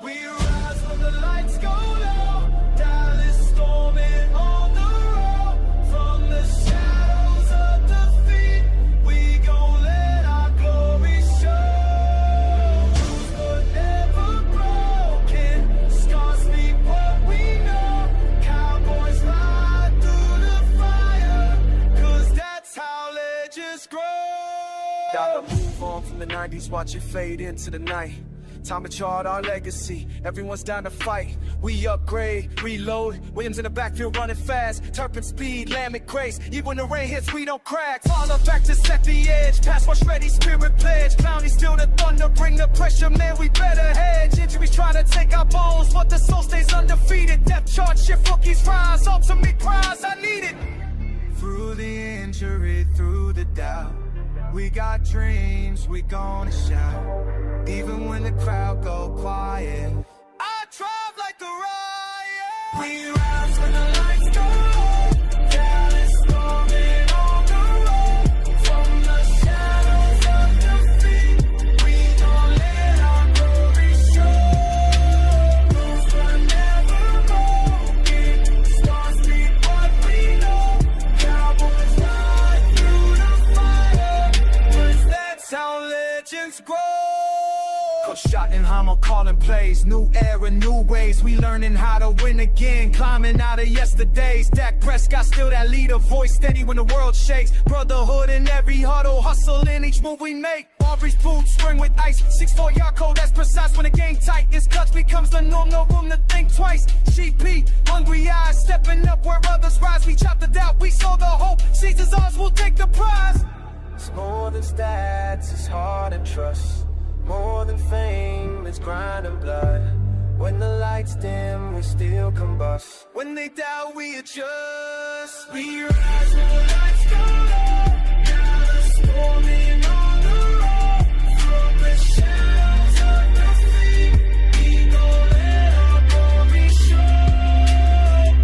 We rise when the lights go low. Dallas storming on the road. From the shadows of defeat, we gon' let our glory show. Rules were never broken. Scars speak what we know. Cowboys ride through the fire, 'cause that's how legends grow. Gotta move on from the 90s, watch it fade into the night. Time to chart our legacy, everyone's down to fight. We upgrade, reload, Williams in the backfield running fast. Turpin speed, Lamb and grace, even when the rain hits we don't crack. Follow back to set the edge, pass rush ready, spirit pledge. Clowney still the thunder, bring the pressure, man we better hedge. Injuries trying to take our bones, but the soul stays undefeated. Depth chart shift, rookies rise, ultimate prize, I need it. Through the injury, through the doubt, we got dreams, we gonna shout. Even when the crowd go quiet, I drive like the riot. We rise when the lights go low. Dallas storming on the road. From the shadows of defeat, we gon' let our glory show. Rules were never broken. Stars speak what we know. Cowboys ride through the fire, 'cause that's how legends grow. Coach Schottenheimer calling plays, new era, new ways. We learning how to win again, climbing out of yesterday's. Dak Prescott still that leader, voice steady when the world shakes. Brotherhood in every huddle, hustle in each move we make. Aubrey's boots spring with ice, 6'4" yard code, that's precise. When the game tight, it's clutch becomes the norm, no room to think twice. GP, hungry eyes, stepping up where others rise. We chopped the doubt, we saw the hope. Season's ours, we'll take the prize. It's more than stats, it's heart and trust. More than fame, it's grind and blood. When the lights dim, we still combust. When they doubt, we adjust. We rise when the lights go low. Dallas storming on the road. From the shadows of defeat, we gon' let our glory show.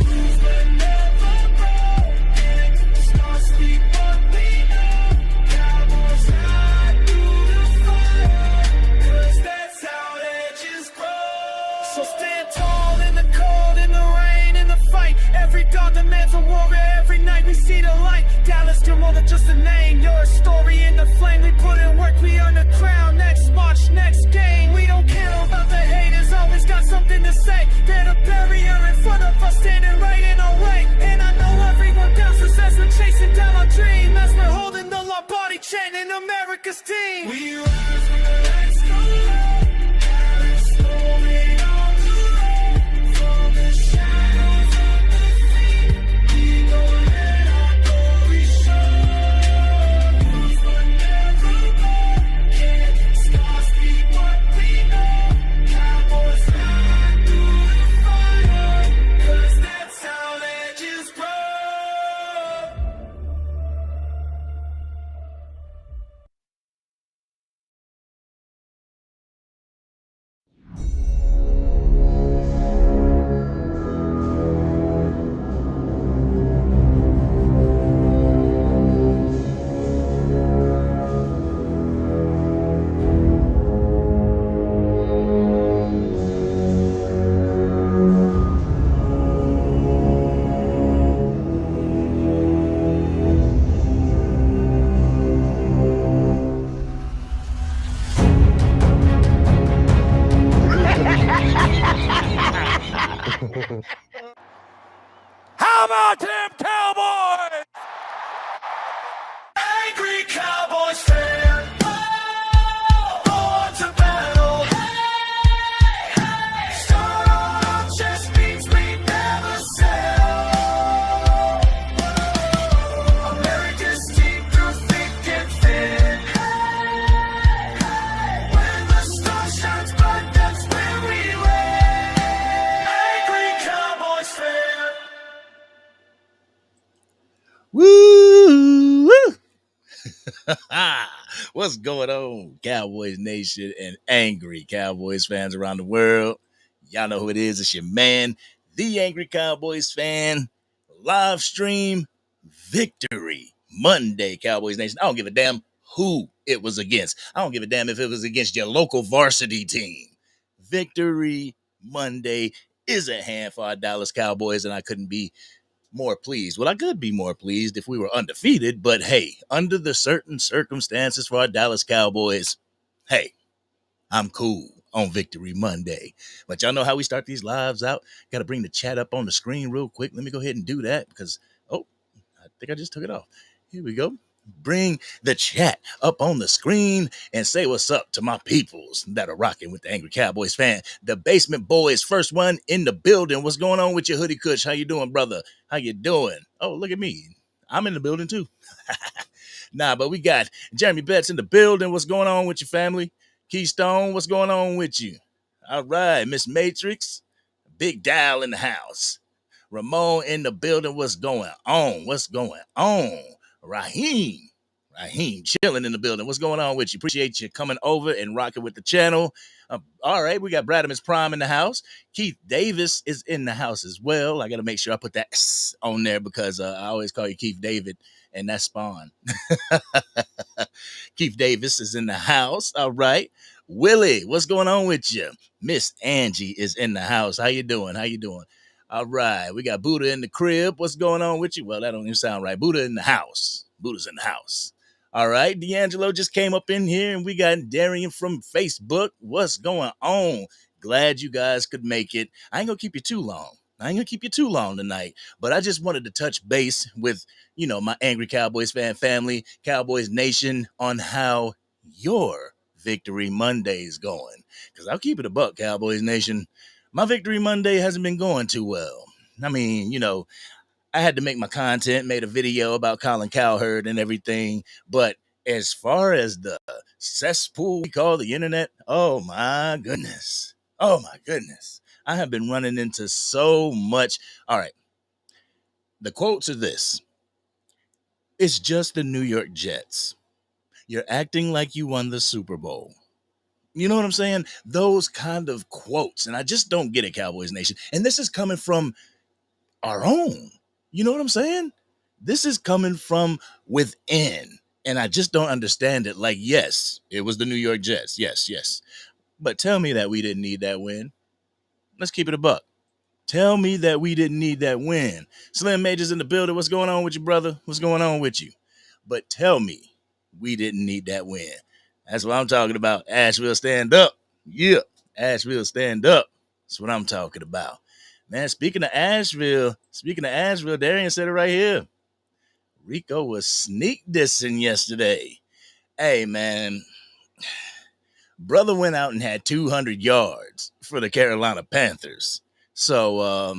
Rules were never broken. Stars speak what we know. Cowboys ride through the fire, 'cause that's how legends grow. So stand tall in the cold, in the rain, in the fight. Every dog demands a warrior, every night we see the light. Dallas, you're more than just a name, you're a story in the flame. We put in work, we earn the crown. Next march, next game, we don't care about the haters, always got something to say. They're the barrier in front of us, standing right in our way. And I know everyone bounces as we're chasing down our dream, as we're holding the Lombardi chain in America's team. We rise when the lights go low. Dallas storming on the road. From the shadows of defeat, we gon' let our glory show. Rules were never broken. Stars speak what we know. Cowboys ride through the fire, 'cause that's how legends grow. How about them Cowboys? Angry Cowboys fan, born to battle. Hey, hey. Start on our chest beats, we never sell. America's team through thick and thin. Hey, hey. When the star shines bright, that's when we win. Angry Cowboys fan. Woo! What's going on, Cowboys Nation and angry Cowboys fans around the world? Y'all know who it is. It's your man, the Angry Cowboys fan. Live stream victory Monday, Cowboys Nation. I don't give a damn who it was against. I don't give a damn if it was against your local varsity team. Victory Monday is at hand for our Dallas Cowboys, and I couldn't be more pleased. Well, I could be more pleased if we were undefeated, but hey, under the certain circumstances for our Dallas Cowboys, hey, I'm cool on Victory Monday. But y'all know how we start these lives out. Got to bring the chat up on the screen real quick. Let me go ahead and do that because, oh, I think I just took it off. Here we go. Bring the chat up on the screen and say what's up to my peoples that are rocking with the Angry Cowboys fan. The Basement Boys, first one in the building. What's going on with your hoodie kush? How you doing, brother? How you doing? Oh, look at me. I'm in the building too. Nah, but we got Jeremy Betts in the building. What's going on with your family? Keystone, what's going on with you? All right, Miss Matrix, Big Dial in the house. Ramon in the building. What's going on? What's going on? Raheem chilling in the building. What's going on with you? Appreciate you coming over and rocking with the channel. All right, we got Bradimus Prime in the house. Keith Davis is in the house as well. I got to make sure I put that S on there because I always call you Keith David, and that's Spawn. Keith Davis is in the house. All right. Willie, what's going on with you? Miss Angie is in the house. How you doing? How you doing? All right. We got Buddha in the crib. What's going on with you? Well, that don't even sound right. Buddha in the house. Buddha's in the house. All right. D'Angelo just came up in here, and we got Darian from Facebook. What's going on? Glad you guys could make it. I ain't going to keep you too long tonight, but I just wanted to touch base with, my Angry Cowboys fan family, Cowboys Nation, on how your Victory Monday is going. Because I'll keep it a buck, Cowboys Nation. My Victory Monday hasn't been going too well. I mean, I had to make my content, made a video about Colin Cowherd and everything, but as far as the cesspool we call the internet, oh my goodness. I have been running into so much. All right. The quotes are this. It's just the New York Jets. You're acting like you won the Super Bowl. You know what I'm saying? Those kind of quotes. And I just don't get it, Cowboys Nation. And this is coming from our own. You know what I'm saying? This is coming from within. And I just don't understand it. Like, yes, it was the New York Jets. Yes. But tell me that we didn't need that win. Let's keep it a buck. Tell me that we didn't need that win. Slim Majors in the building. What's going on with you, brother? What's going on with you? But tell me we didn't need that win. That's what I'm talking about. Asheville, stand up. Yeah, Asheville, stand up. That's what I'm talking about. Man, speaking of Asheville, Darian said it right here. Rico was sneak dissing yesterday. Hey, man. Brother went out and had 200 yards for the Carolina Panthers. So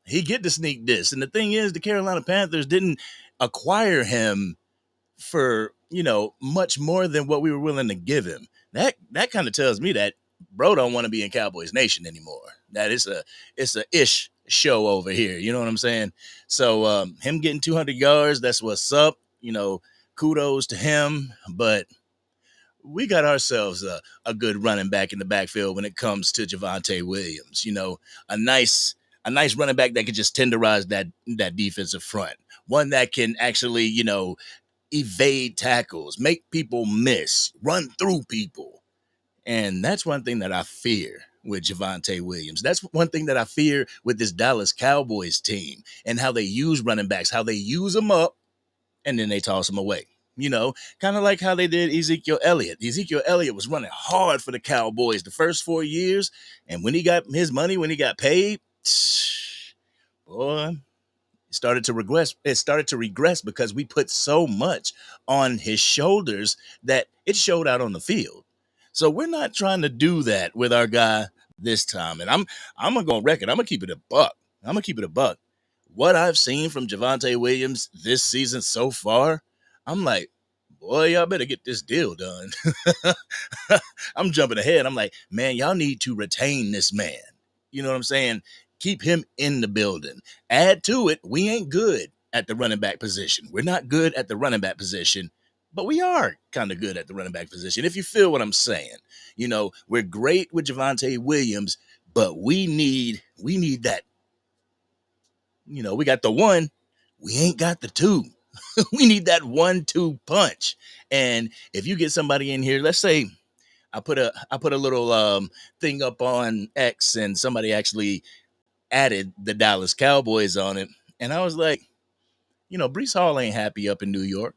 he get the sneak diss. And the thing is, the Carolina Panthers didn't acquire him for, much more than what we were willing to give him. That kind of tells me that bro don't want to be in Cowboys Nation anymore. That it's a ish show over here. You know what I'm saying? So him getting 200 yards, that's what's up. Kudos to him. But we got ourselves a good running back in the backfield when it comes to Javonte Williams. A nice running back that could just tenderize that defensive front. One that can actually, evade tackles, make people miss, run through people. And that's one thing that I fear with Javonte Williams. That's one thing that I fear with this Dallas Cowboys team and how they use running backs, how they use them up and then they toss them away. Kind of like how they did Ezekiel Elliott. Ezekiel Elliott was running hard for the Cowboys the first 4 years. And when he got his money, when he got paid, boy, it started to regress because we put so much on his shoulders that it showed out on the field. So we're not trying to do that with our guy this time. And I'm going to go on record. I'm going to keep it a buck. What I've seen from Javonte Williams this season so far, I'm like, boy, y'all better get this deal done. I'm jumping ahead. I'm like, man, y'all need to retain this man. You know what I'm saying? Keep him in the building. Add to it, we ain't good at the running back position. We're not good at the running back position, but we are kind of good at the running back position, if you feel what I'm saying. We're great with Javonte Williams, but we need that. We got the one, we ain't got the two. We need that 1-2 punch. And if you get somebody in here, let's say, I put a little thing up on X, and somebody actually added the Dallas Cowboys on it, and I was like, Brees Hall ain't happy up in New York.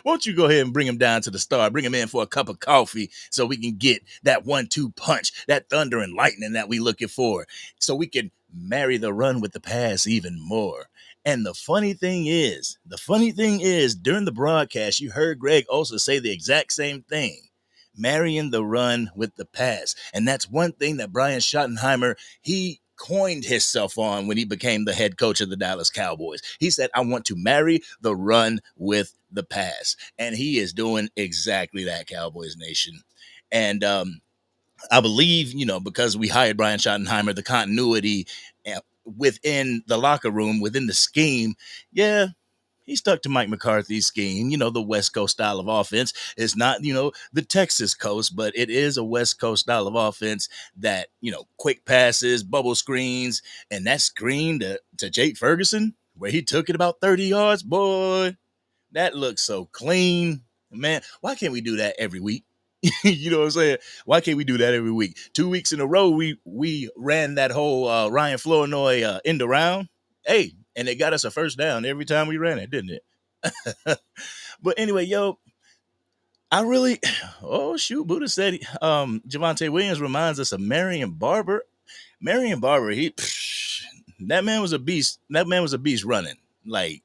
Won't you go ahead and bring him down to the Star? Bring him in for a cup of coffee so we can get that 1-2 punch, that thunder and lightning that we looking for, so we can marry the run with the pass even more. And the funny thing is, during the broadcast, you heard Greg also say the exact same thing. Marrying the run with the pass. And that's one thing that Brian Schottenheimer, he coined himself on when he became the head coach of the Dallas Cowboys. He said, I want to marry the run with the pass. And he is doing exactly that, Cowboys Nation. And I believe, because we hired Brian Schottenheimer, the continuity within the locker room, within the scheme, yeah, he stuck to Mike McCarthy's scheme, the West Coast style of offense. It's not, the Texas coast, but it is a West Coast style of offense that, quick passes, bubble screens, and that screen to Jake Ferguson, where he took it about 30 yards, boy, that looks so clean. Man, why can't we do that every week? You know what I'm saying? Why can't we do that every week? 2 weeks in a row, we ran that whole Ryan Flournoy end around. Hey, and it got us a first down every time we ran it, didn't it? But anyway, yo, I really, oh shoot, Buddha said Javonte Williams reminds us of Marion Barber. Marion Barber, that man was a beast. That man was a beast running. Like,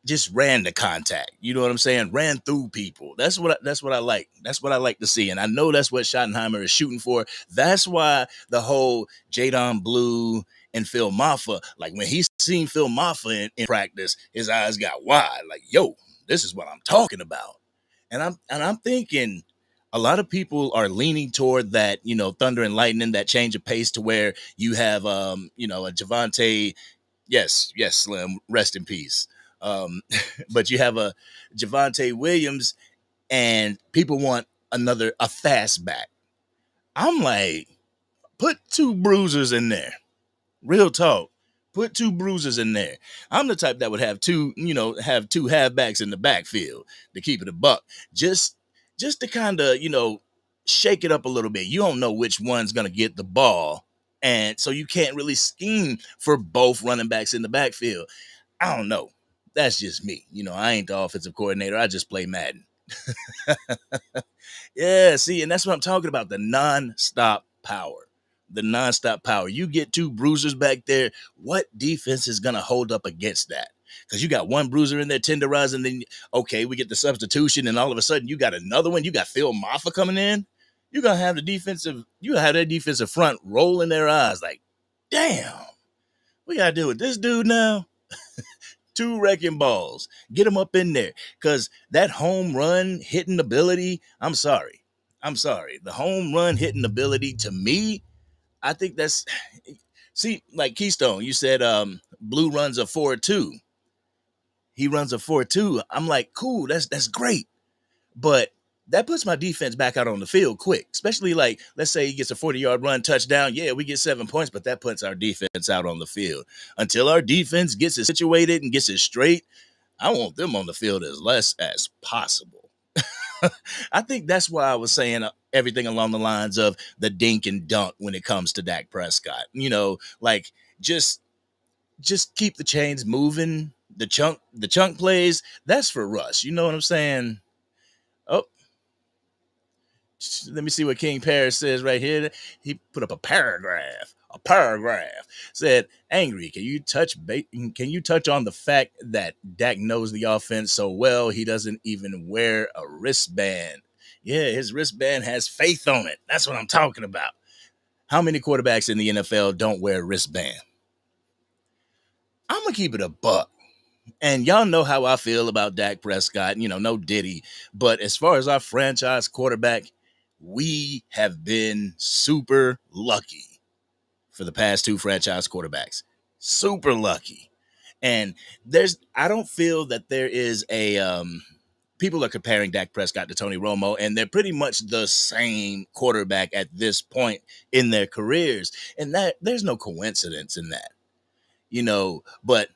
just ran the contact. You know what I'm saying? Ran through people. That's what I like. That's what I like to see. And I know that's what Schottenheimer is shooting for. That's why the whole Jadon Blue and Phil Maffa, like when he seen Phil Maffa in practice, his eyes got wide. Like, yo, this is what I'm talking about. And I'm thinking a lot of people are leaning toward that, thunder and lightning, that change of pace to where you have a Javonte. Yes, Slim, rest in peace. But you have a Javonte Williams, and people want a fast back. I'm like, put two bruisers in there. Real talk. Put two bruisers in there. I'm the type that would have two halfbacks in the backfield to keep it a buck. Just to kind of, shake it up a little bit. You don't know which one's gonna get the ball. And so you can't really scheme for both running backs in the backfield. I don't know. That's just me. I ain't the offensive coordinator. I just play Madden. Yeah, see, and that's what I'm talking about, the nonstop power. The nonstop power. You get two bruisers back there, what defense is going to hold up against that? Because you got one bruiser in there tenderizing, then, okay, we get the substitution, and all of a sudden you got another one. You got Phil Maffa coming in. You're going to have that defensive front rolling their eyes like, damn, we got to deal with this dude now. Two wrecking balls. Get them up in there. Because that home run hitting ability, I'm sorry. The home run hitting ability, to me, I think that's, see, like Keystone, you said Blue runs a 4.2. He runs a 4.2. I'm like, cool, that's great. But that puts my defense back out on the field quick, especially like, let's say he gets a 40-yard run touchdown. Yeah, we get 7 points, but that puts our defense out on the field. Until our defense gets it situated and gets it straight, I want them on the field as less as possible. I think that's why I was saying everything along the lines of the dink and dunk when it comes to Dak Prescott. Like just keep the chains moving. The chunk plays, that's for Russ. You know what I'm saying? Oh, let me see what King Paris says right here. He put up a paragraph. Said, angry. Can you touch on the fact that Dak knows the offense so well he doesn't even wear a wristband? Yeah, his wristband has faith on it. That's what I'm talking about. How many quarterbacks in the NFL don't wear a wristband? I'm gonna keep it a buck. And y'all know how I feel about Dak Prescott, no Diddy. But as far as our franchise quarterback, we have been super lucky for the past two franchise quarterbacks. Super lucky. And I don't feel that there is people are comparing Dak Prescott to Tony Romo, and they're pretty much the same quarterback at this point in their careers. And that there's no coincidence in that. But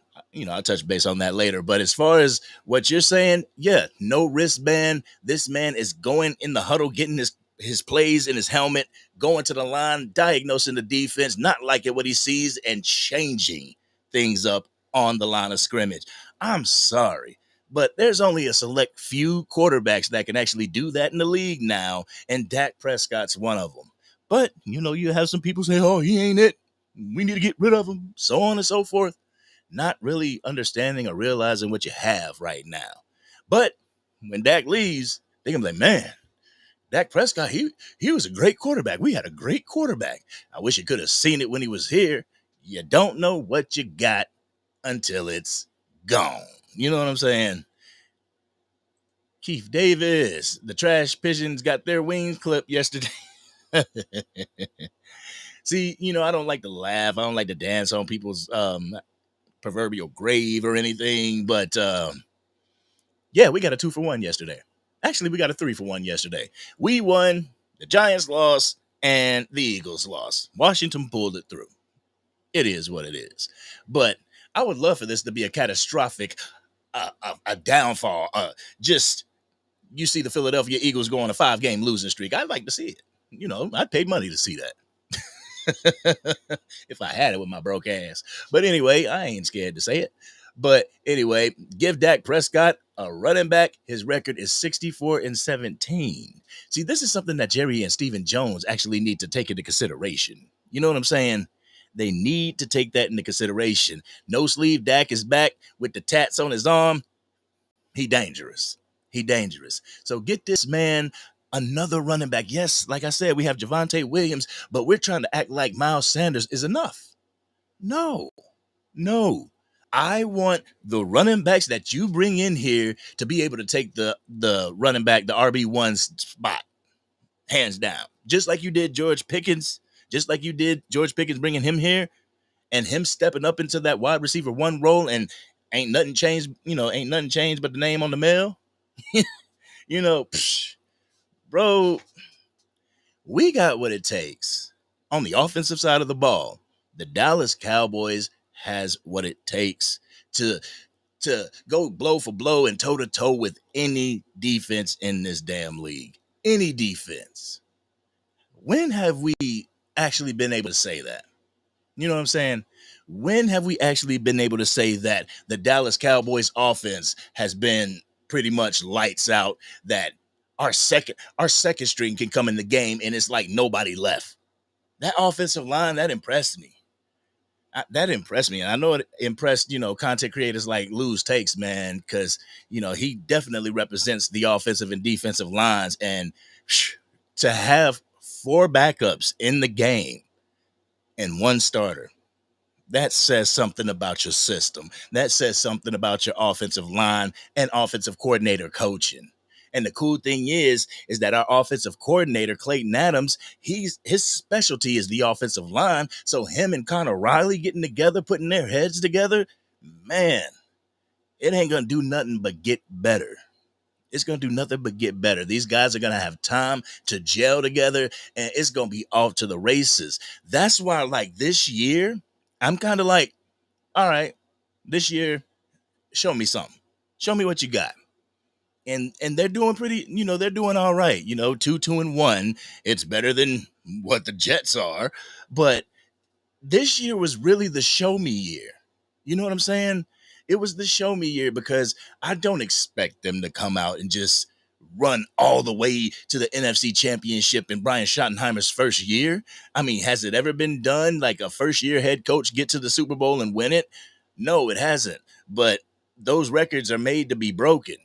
I'll touch base on that later. But as far as what you're saying, yeah, no wristband. This man is going in the huddle, getting his plays in his helmet, going to the line, diagnosing the defense, not liking what he sees, and changing things up on the line of scrimmage. I'm sorry, but there's only a select few quarterbacks that can actually do that in the league now, and Dak Prescott's one of them. But, you have some people say, oh, he ain't it. We need to get rid of him, so on and so forth, not really understanding or realizing what you have right now. But when Dak leaves, they're going to be like, man, Dak Prescott, he was a great quarterback. We had a great quarterback. I wish you could have seen it when he was here. You don't know what you got until it's gone. You know what I'm saying? Keith Davis, the trash pigeons got their wings clipped yesterday. See, I don't like to laugh. I don't like to dance on people's proverbial grave or anything, but yeah, we got a 2-for-1 yesterday. Actually, we got a 3-for-1 yesterday. We won, the Giants lost, and the Eagles lost. Washington pulled it through. It is what it is. But I would love for this to be a catastrophic a downfall. Just, you see the Philadelphia Eagles go on a 5-game losing streak. I'd like to see it. I'd pay money to see that. If I had it with my broke ass. But anyway, I ain't scared to say it. But anyway, give Dak Prescott a running back. His record is 64-17. See, this is something that Jerry and Stephen Jones actually need to take into consideration. You know what I'm saying? They need to take that into consideration. No sleeve Dak is back with the tats on his arm. He dangerous. He dangerous. So get this man another running back. Yes, like I said, we have Javonte Williams, but we're trying to act like Miles Sanders is enough. No. I want the running backs that you bring in here to be able to take the running back, the RB1 spot, hands down. Just like you did George Pickens, bringing him here and him stepping up into that wide receiver 1 role, and ain't nothing changed but the name on the mail. Bro, we got what it takes on the offensive side of the ball. The Dallas Cowboys has what it takes to go blow for blow and toe to toe with any defense in this damn league. Any defense. When have we actually been able to say that? You know what I'm saying? When have we actually been able to say that the Dallas Cowboys offense has been pretty much lights out, that our second string can come in the game and it's like nobody left? That offensive line, that impressed me. And I know it impressed, content creators like Lose Takes, man, because, he definitely represents the offensive and defensive lines. And to have 4 backups in the game and 1 starter, that says something about your system. That says something about your offensive line and offensive coordinator coaching. And the cool thing is that our offensive coordinator, Clayton Adams, his specialty is the offensive line. So him and Connor Riley getting together, putting their heads together, man, it ain't going to do nothing but get better. It's going to do nothing but get better. These guys are going to have time to gel together, and it's going to be off to the races. That's why, like, this year, I'm kind of like, all right, this year, show me something. Show me what you got. And they're doing pretty, they're doing all right. 2-1. It's better than what the Jets are. But this year was really the show me year. You know what I'm saying? It was the show me year, because I don't expect them to come out and just run all the way to the NFC Championship in Brian Schottenheimer's first year. I mean, has it ever been done, like a first-year head coach get to the Super Bowl and win it? No, it hasn't. But those records are made to be broken.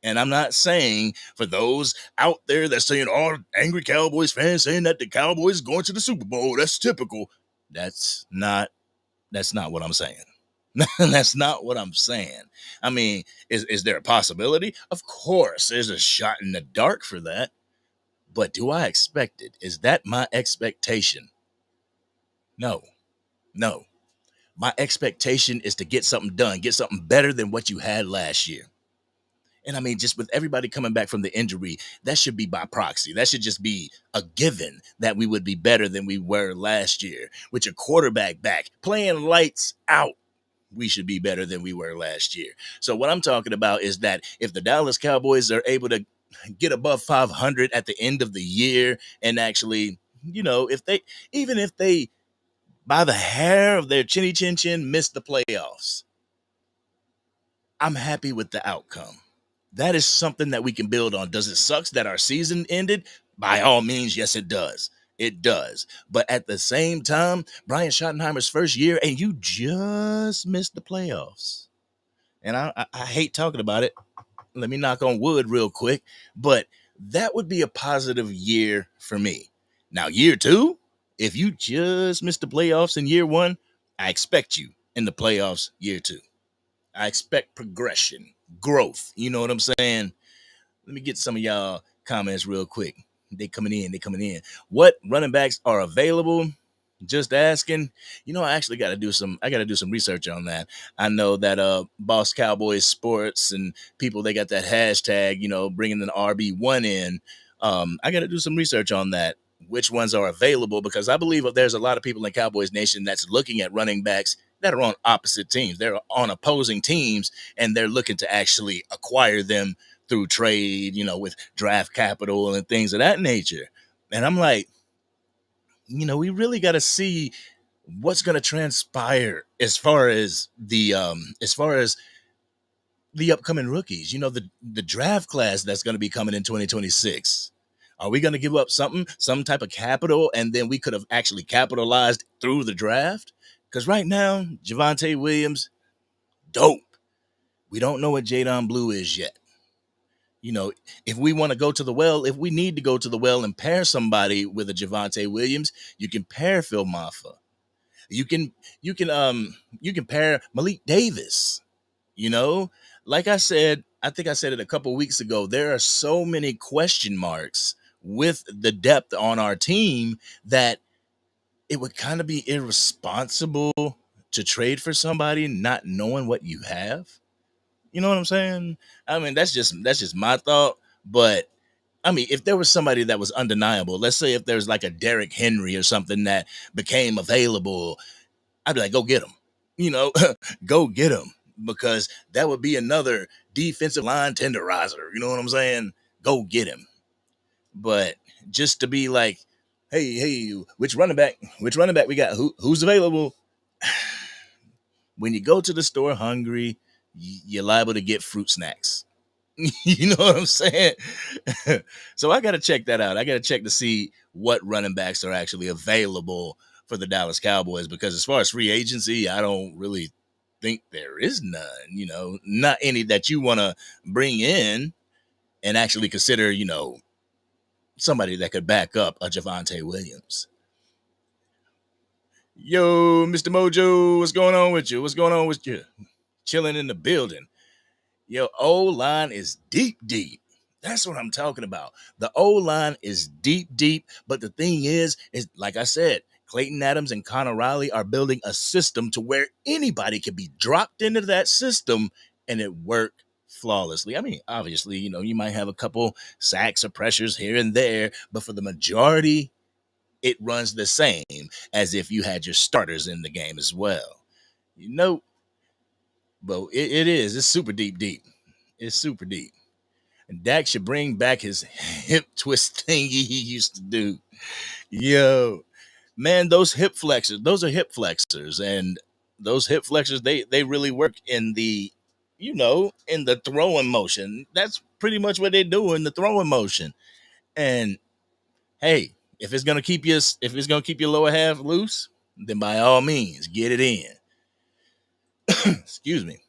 And I'm not saying, for those out there that's saying, oh, angry Cowboys fans saying that the Cowboys going to the Super Bowl, that's typical. That's not what I'm saying. That's not what I'm saying. I mean, is there a possibility? Of course, there's a shot in the dark for that. But do I expect it? Is that my expectation? No. My expectation is to get something done, get something better than what you had last year. And I mean, just with everybody coming back from the injury, that should be by proxy. That should just be a given that we would be better than we were last year, with your quarterback back, playing lights out. we should be better than we were last year. So what I'm talking about is that if the Dallas Cowboys are able to get above 500 at the end of the year and actually, if they, even if they by the hair of their chinny chin chin miss the playoffs, I'm happy with the outcome. That is something that we can build on. Does it sucks that our season ended? By all means, yes, it does. It does. But at the same time, Brian Schottenheimer's first year, and you just missed the playoffs. And I hate talking about it. Let me knock on wood real quick. But that would be a positive year for me. Now, year two, if you just missed the playoffs in year one, I expect you in the playoffs year two. I expect progression, growth. You know what I'm saying? Let me get some of y'all comments real quick. They coming in. They coming in. What running backs are available? Just asking. I actually got to do some. I got to do some research on that. I know that Boss Cowboys Sports and people, they got that hashtag. Bringing the RB1 in. I got to do some research on that. Which ones are available? Because I believe there's a lot of people in Cowboys Nation that's looking at running backs that are on opposite teams. They're on opposing teams, and they're looking to actually acquire them through trade, with draft capital and things of that nature. And I'm like, we really got to see what's going to transpire as far as the upcoming rookies. The draft class that's going to be coming in 2026. Are we going to give up some type of capital, and then we could have actually capitalized through the draft? Because right now, Javonte Williams, dope. We don't know what Jadon Blue is yet. If we want to go to the well, if we need to go to the well and pair somebody with a Javonte Williams, you can pair Phil Maffa. You can you can pair Malik Davis. You know, like I said, I think I said it a couple weeks ago. There are so many question marks with the depth on our team that it would kind of be irresponsible to trade for somebody not knowing what you have. You know what I'm saying? I mean, that's just my thought. But I mean, if there was somebody that was undeniable, let's say if there's like a Derrick Henry or something that became available, I'd be like, go get him. You know, go get him, because that would be another defensive line tenderizer. You know what I'm saying? Go get him. But just to be like, hey, which running back we got? Who's available? When you go to the store hungry, you're liable to get fruit snacks. You know what I'm saying? So I got to check that out. I got to check to see what running backs are actually available for the Dallas Cowboys, because as far as free agency, I don't really think there is none, not any that you want to bring in and actually consider, somebody that could back up a Javonte Williams. Yo, Mr. Mojo, what's going on with you? What's going on with you? Chilling in the building. Yo, O-line is deep, deep. That's what I'm talking about. The O-line is deep, deep. But the thing is like I said, Clayton Adams and Connor Riley are building a system to where anybody can be dropped into that system and it work flawlessly. I mean, obviously, you might have a couple sacks or pressures here and there, but for the majority, it runs the same as if you had your starters in the game as well. But it is. It's super deep, deep. It's super deep. And Dak should bring back his hip twist thing he used to do. Yo, man, those are hip flexors. And those hip flexors, they really work in in the throwing motion. That's pretty much what they do in the throwing motion. And hey, if it's gonna keep your lower half loose, then by all means, get it in. Excuse me.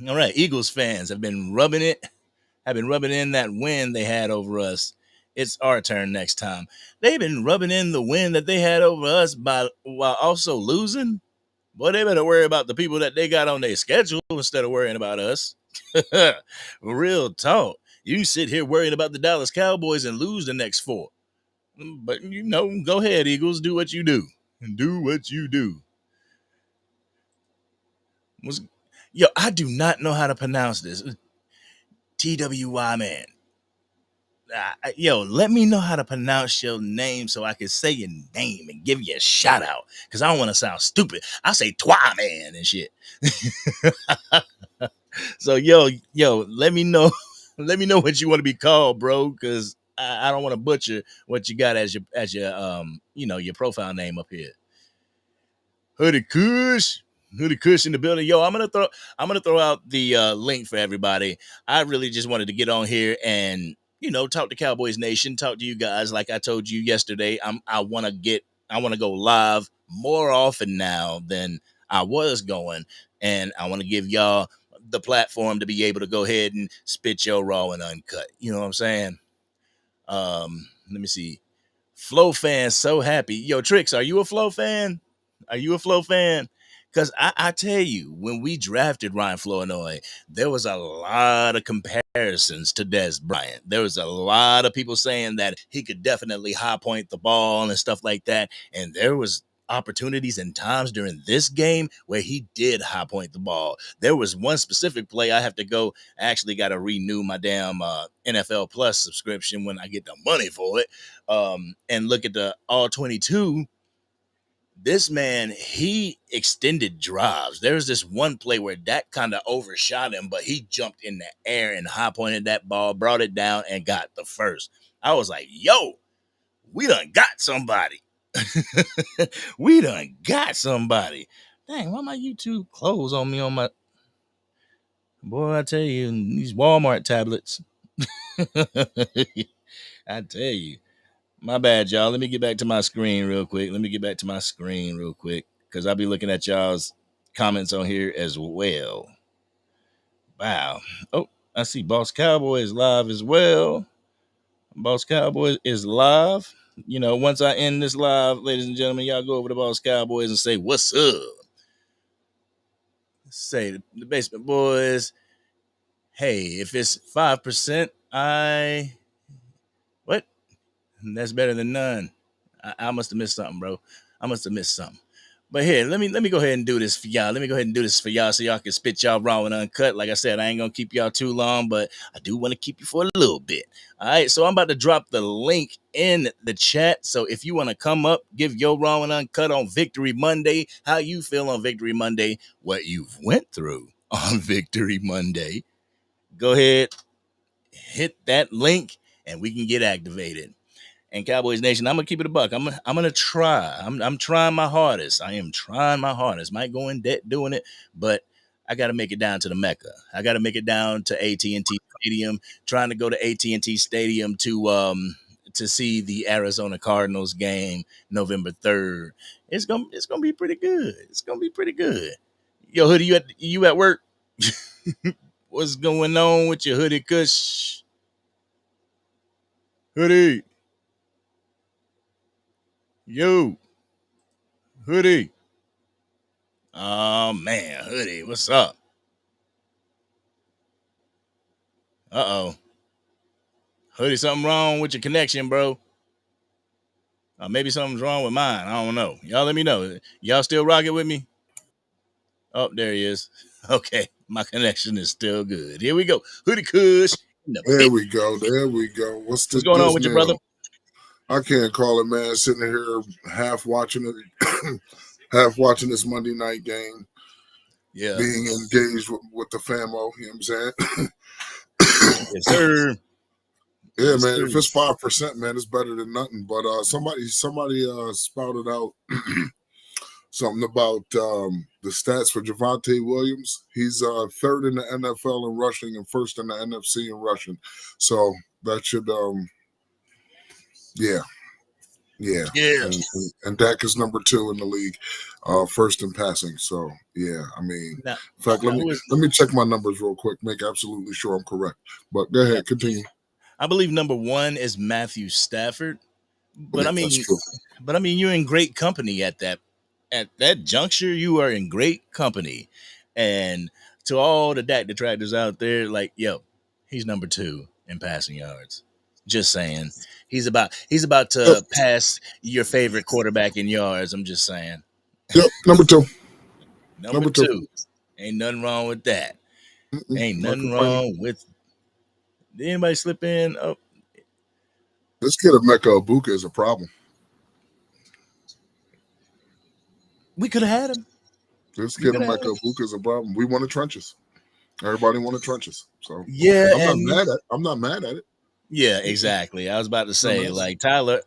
All right, Eagles fans have been rubbing in that win they had over us. It's our turn next time. They've been rubbing in the win that they had over us while also losing. Boy, they better worry about the people that they got on their schedule instead of worrying about us. Real talk. You can sit here worrying about the Dallas Cowboys and lose the next four. But go ahead, Eagles. Do what you do. Do what you do. Yo, I do not know how to pronounce this. TWY, man. Yo, let me know how to pronounce your name so I can say your name and give you a shout out. Cause I don't want to sound stupid. I say twa man and shit. So let me know, let me know what you want to be called, bro. Cause I don't want to butcher what you got as your your profile name up here. Hoodie Kush. Hoodie Kush in the building. Yo, I'm gonna throw out the link for everybody. I really just wanted to get on here and talk to Cowboys Nation, talk to you guys. Like I told you yesterday, I want to go live more often now than I was going, and I want to give y'all the platform to be able to go ahead and spit your raw and uncut. You know what I'm saying? Let me see. Flow fan so happy. Yo, Tricks, are you a Flow fan? Are you a Flow fan? Because I tell you, when we drafted Ryan Flournoy, there was a lot of comparisons to Des Bryant. There was a lot of people saying that he could definitely high point the ball and stuff like that. And there was opportunities and times during this game where he did high point the ball. There was one specific play I have to go. I actually got to renew my damn NFL Plus subscription when I get the money for it, and look at the all 22. This man, he extended drives. There's this one play where that kind of overshot him, but he jumped in the air and high pointed that ball, brought it down, and got the first. I was like, yo, we done got somebody. We done got somebody. Dang, why my YouTube close on me on my boy? I tell you, these Walmart tablets. I tell you. My bad, y'all. Let me get back to my screen real quick. Because I'll be looking at y'all's comments on here as well. Wow. Oh, I see Boss Cowboy is live as well. Boss Cowboy is live. Once I end this live, ladies and gentlemen, y'all go over to Boss Cowboys and say, what's up? Say the Basement Boys. Hey, if it's 5%, what? That's better than none. I must have missed something, bro. I must have missed something. But here, let me go ahead and do this for y'all. Let me go ahead and do this for y'all so y'all can spit y'all raw and uncut. Like I said, I ain't gonna keep y'all too long, but I do want to keep you for a little bit. All right, so I'm about to drop the link in the chat. So if you want to come up, give your raw and uncut on Victory Monday, how you feel on Victory Monday, what you've went through on Victory Monday, go ahead, hit that link, and we can get activated. And Cowboys Nation, I'm gonna keep it a buck. I'm gonna try. I'm trying my hardest. I am trying my hardest. Might go in debt doing it, but I got to make it down to the Mecca. I got to make it down to AT&T Stadium. Trying to go to AT&T Stadium to see the Arizona Cardinals game November 3rd. It's gonna be pretty good. It's gonna be pretty good. Yo, Hoodie, you at work? What's going on with your Hoodie Kush? Hoodie. Yo, Hoodie. Oh man, Hoodie, what's up? Uh-oh. Hoodie, something wrong with your connection, bro. Maybe something's wrong with mine. I don't know. Y'all let me know. Y'all still rocking with me? Oh, there he is. Okay, my connection is still good. Here we go. Hoodie Kush. There we go. There we go. What's What's this going on with your brother? now? I can't call it, man. Sitting here half watching it, half watching this Monday night game, Yeah. being engaged with the famo. You know what I'm saying? Yes, sir. Yeah, Yes, man. sir. If it's 5%, man, it's better than nothing. But somebody spouted out something about the stats for Javonte Williams. He's third in the NFL in rushing and first in the NFC in rushing. So that should yeah. Yeah, Yeah. and Dak is number 2 in the league, first in passing. So yeah, I mean, Now, in fact, now who is let me check my numbers real quick, make absolutely sure I'm correct. But go yeah. ahead, continue. I believe number 1 is Matthew Stafford. But Yeah, I that's mean, true. you're in great company at that juncture. You are in great company, and to all the Dak detractors out there, like yo, he's number 2 in passing yards. Just saying, he's about Yep, to pass your favorite quarterback in yards. I'm just saying, yep, number 2, number number 2. 2. Ain't nothing wrong with that. Ain't Not nothing complaining. wrong with. Did anybody slip in? Oh, This kid of Mecca Abuka is a problem. We could have had him. This We kid could of have. Mecca Abuka is a problem. We won the trenches. Everybody won the trenches. So Yeah, I'm not and mad at. I'm not mad at it. yeah, exactly. I was about to I'm say, not mad. like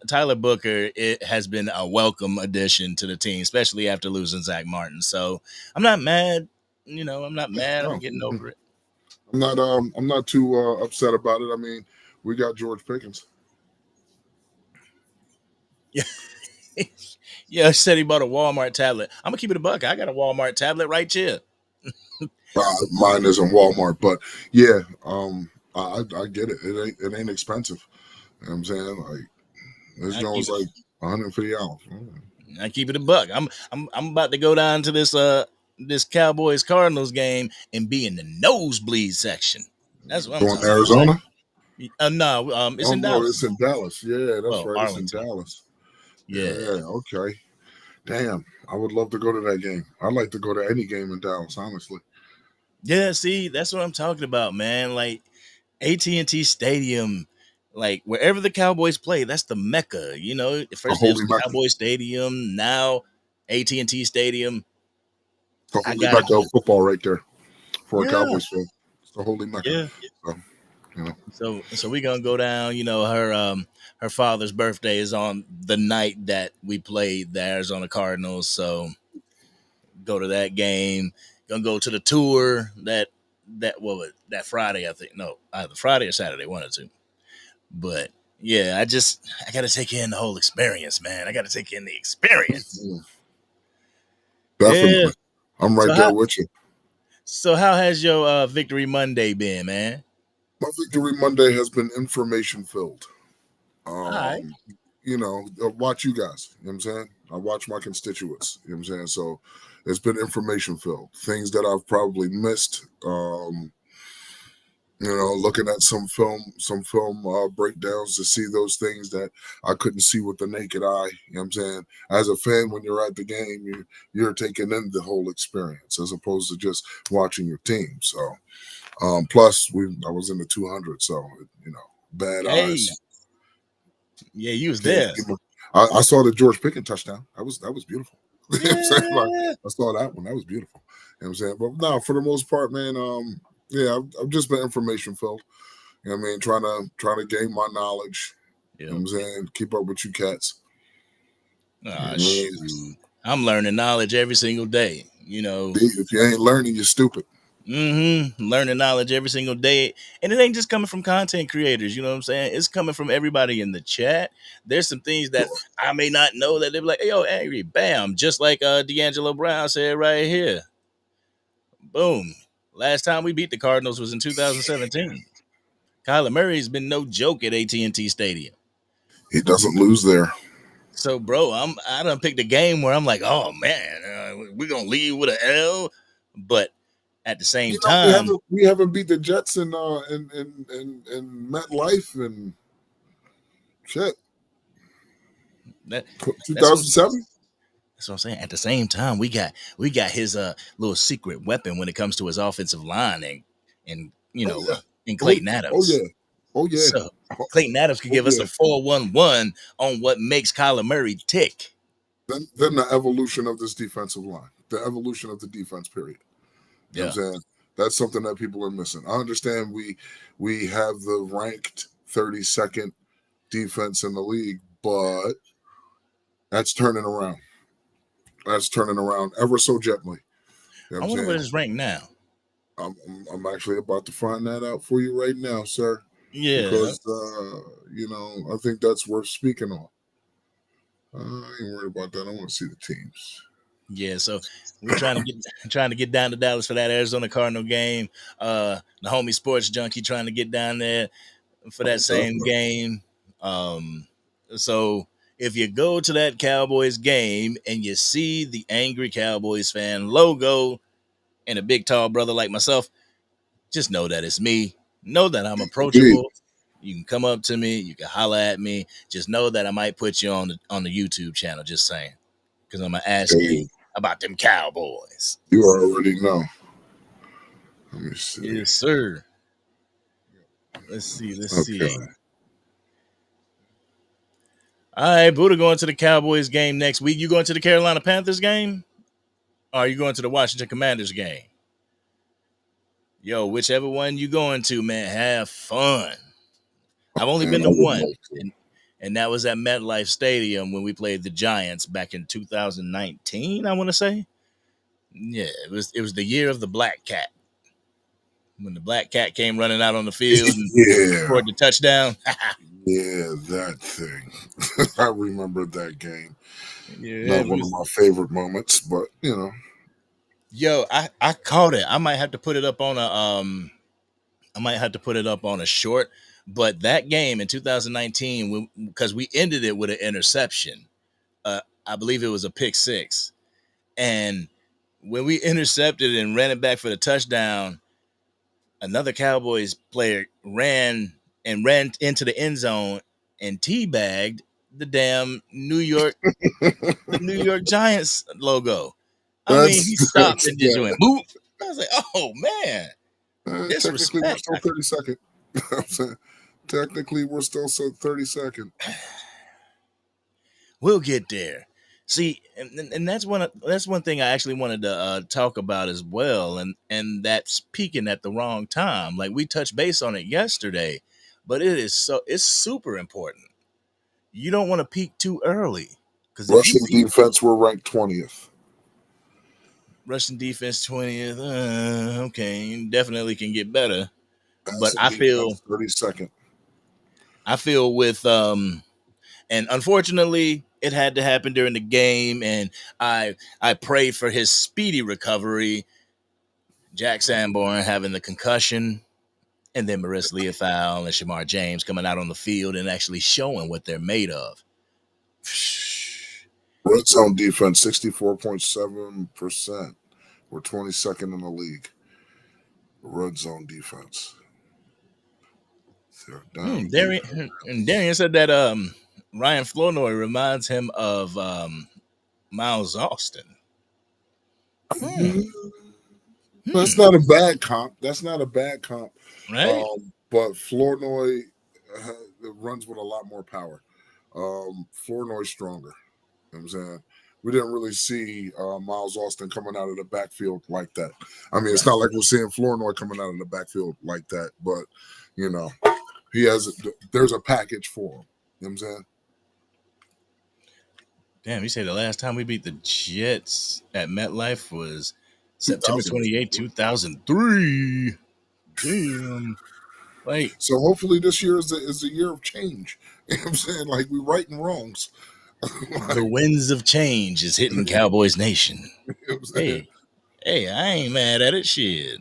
Tyler Booker, it has been a welcome addition to the team, especially after losing Zach Martin. So I'm not mad. I'm not mad. I'm No, getting over it. I'm not. I'm not too upset about it. I mean, we got George Pickens. Yeah, yeah. Said he bought a Walmart tablet. I'm gonna keep it a buck. I got a Walmart tablet right here. Mine isn't Walmart, but yeah, I get it. It ain't expensive. You know what I'm saying? Like this I joint keep was it. like $150. I keep it a buck. I'm about to go down to this Cowboys Cardinals game and be in the nosebleed section. That's what I'm Going to talking about. Arizona? No, it's Oh in no, it's Dallas. in Dallas. Yeah, that's Well, right. It's in Arlington. Dallas. Yeah. Yeah, okay. Damn, I would love to go to that game. I'd like to go to any game in Dallas, honestly. Yeah, see, that's what I'm talking about, man. Like AT&T Stadium, like wherever the Cowboys play, that's the mecca. The First it was holy mecca. Cowboy Stadium, now AT&T Stadium. The I holy gotta mecca go. of football right there for a Yeah, Cowboys fan. It's the holy mecca. yeah. So, you know, So we're gonna go down. Her father's birthday is on the night that we played the Arizona Cardinals. So go to that game. Gonna go to the tour that Friday, I think. No, either Friday or Saturday, one or two. But yeah, I gotta take in the whole experience, man. I gotta take in the experience. yeah, Yeah. definitely. I'm So right how there with you. so how has your Victory Monday been, man? My Victory Monday has been information filled. All right. Um, watch you guys. You know what I'm saying? I watch my constituents. You know what I'm saying? So it's been information filled. Things that I've probably missed. Looking at some film breakdowns to see those things that I couldn't see with the naked eye. You know what I'm saying? As a fan, when you're at the game, you're taking in the whole experience as opposed to just watching your team. So plus I was in the 200, so bad Hey, eyes. yeah, you was Can't there. see I saw the George Pickens touchdown. That was beautiful. You know what I'm saying? Like, Yeah. I saw that one. That was beautiful. You know what I'm saying? But no, for the most part, man, yeah, I've just been information filled. You know what I mean? Trying to gain my knowledge. You know Yep. what I'm saying? Keep up with you cats. You Ah, know what I mean? shoot. I'm learning knowledge every single day. If you ain't learning, you're stupid. Learning knowledge every single day. And it ain't just coming from content creators, you know what I'm saying? It's coming from everybody in the chat. There's some things that I may not know that they're like, hey, yo, angry, bam, just like D'Angelo Brown said right here. Boom. Last time we beat the Cardinals was in 2017. Kyler Murray's been no joke at AT&T Stadium. He doesn't lose there. So, bro, I done picked a game where I'm like, oh man, we're gonna leave with an L, but at the same We time, haven't beat the Jets in MetLife and shit. that that's what 2007. that's what I'm saying. At the same time, we got his little secret weapon when it comes to his offensive line and Oh yeah. and Oh, Clayton oh Adams. yeah. Oh yeah. So Oh, Clayton Adams could oh give us yeah. a 4-1-1 on what makes Kyler Murray tick. Then the evolution of this defensive line, the evolution of the defense, period. You know Yeah. what I'm saying? That's something that people are missing. I understand we have the ranked 32nd defense in the league, but that's turning around. That's turning around ever so gently. You know what I I'm wonder what saying? is ranked now. I'm actually about to find that out for you right now, sir, Yeah. because I think that's worth speaking on. I ain't worried about that. I want to see the teams. Yeah, so we trying to get down to Dallas for that Arizona Cardinal game. The homie Sports Junkie trying to get down there for Oh, that same definitely. game. So if you go to that Cowboys game and you see the angry Cowboys fan logo and a big tall brother like myself, just know that it's me. Know that I'm Indeed. approachable. You can come up to me. You can holler at me. Just know that I might put you on the YouTube channel. Just saying, because I'm gonna ask Hey, you about them Cowboys. you already know. Let me see. Yes, sir. Let's see. Let's Okay. see. All right, Buddha going to the Cowboys game next week. You going to the Carolina Panthers game? Or are you going to the Washington Commanders game? Yo, whichever one you going to, man, have fun. I've only And been I to would one, like to. and that was at MetLife Stadium when we played the Giants back in 2019. I want to say, yeah, it was the year of the Black Cat when the Black Cat came running out on the field and Yeah, scored the touchdown. yeah, that thing. I remember that game. Yeah, Not it one of was. my favorite moments, but Yo, I caught it. I might have to put it up on a I might have to put it up on a short. But that game in 2019, because we ended it with an interception. I believe it was a pick six, and when we intercepted and ran it back for the touchdown, another Cowboys player ran into the end zone and teabagged the damn the New York Giants logo. I mean, he stopped and just that. went boop. I was like, oh man, Technically, we're disrespect. still 30 second. I'm saying, technically, we're still 30 second. We'll get there. See, and that's one thing I actually wanted to talk about as well, and that's peaking at the wrong time. Like we touched base on it yesterday, but it's super important. You don't want to peak too early because if you Russian peak defense, we're ranked 20th. Russian defense 20th, okay, definitely can get better. But Passing defense, 32nd. I feel with and unfortunately it had to happen during the game, and I pray for his speedy recovery. Jack Sanborn having the concussion, and then Marissa Leofowl and Shamar James coming out on the field and actually showing what they're made of. Red zone defense, 64.7%. We're 22nd in the league. Red zone defense. They're down deep. Darian said that Ryan Flournoy reminds him of Miles Austin. Hmm. That's Hmm. not a bad comp. That's not a bad comp. Right? But Flournoy runs with a lot more power. Flournoy's stronger. You know what I'm saying? We didn't really see Miles Austin coming out of the backfield like that. I mean, it's Right. not like we're seeing Flournoy coming out of the backfield like that, but you know, there's a package for him. You know what I'm saying? Damn, you say the last time we beat the Jets at MetLife was September 28, 2003. 2003. Damn. Like, So hopefully this year is a year of change. You know what I'm saying? Like we righting wrongs. the winds of change is hitting Cowboys Nation. You know what I'm saying? Hey, hey, I ain't mad at it. Shit.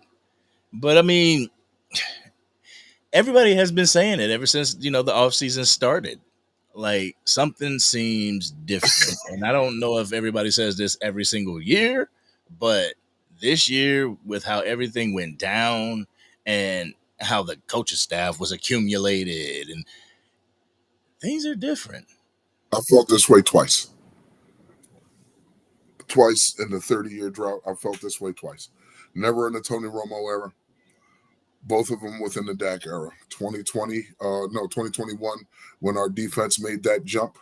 But I mean, everybody has been saying it ever since, the offseason started. Like, something seems different. And I don't know if everybody says this every single year, but this year, with how everything went down and how the coaching staff was accumulated, and things are different. I felt this way twice. Twice in the 30-year drought, I felt this way twice. Never in the Tony Romo era. Both of them within the Dak era. 2021, when our defense made that jump,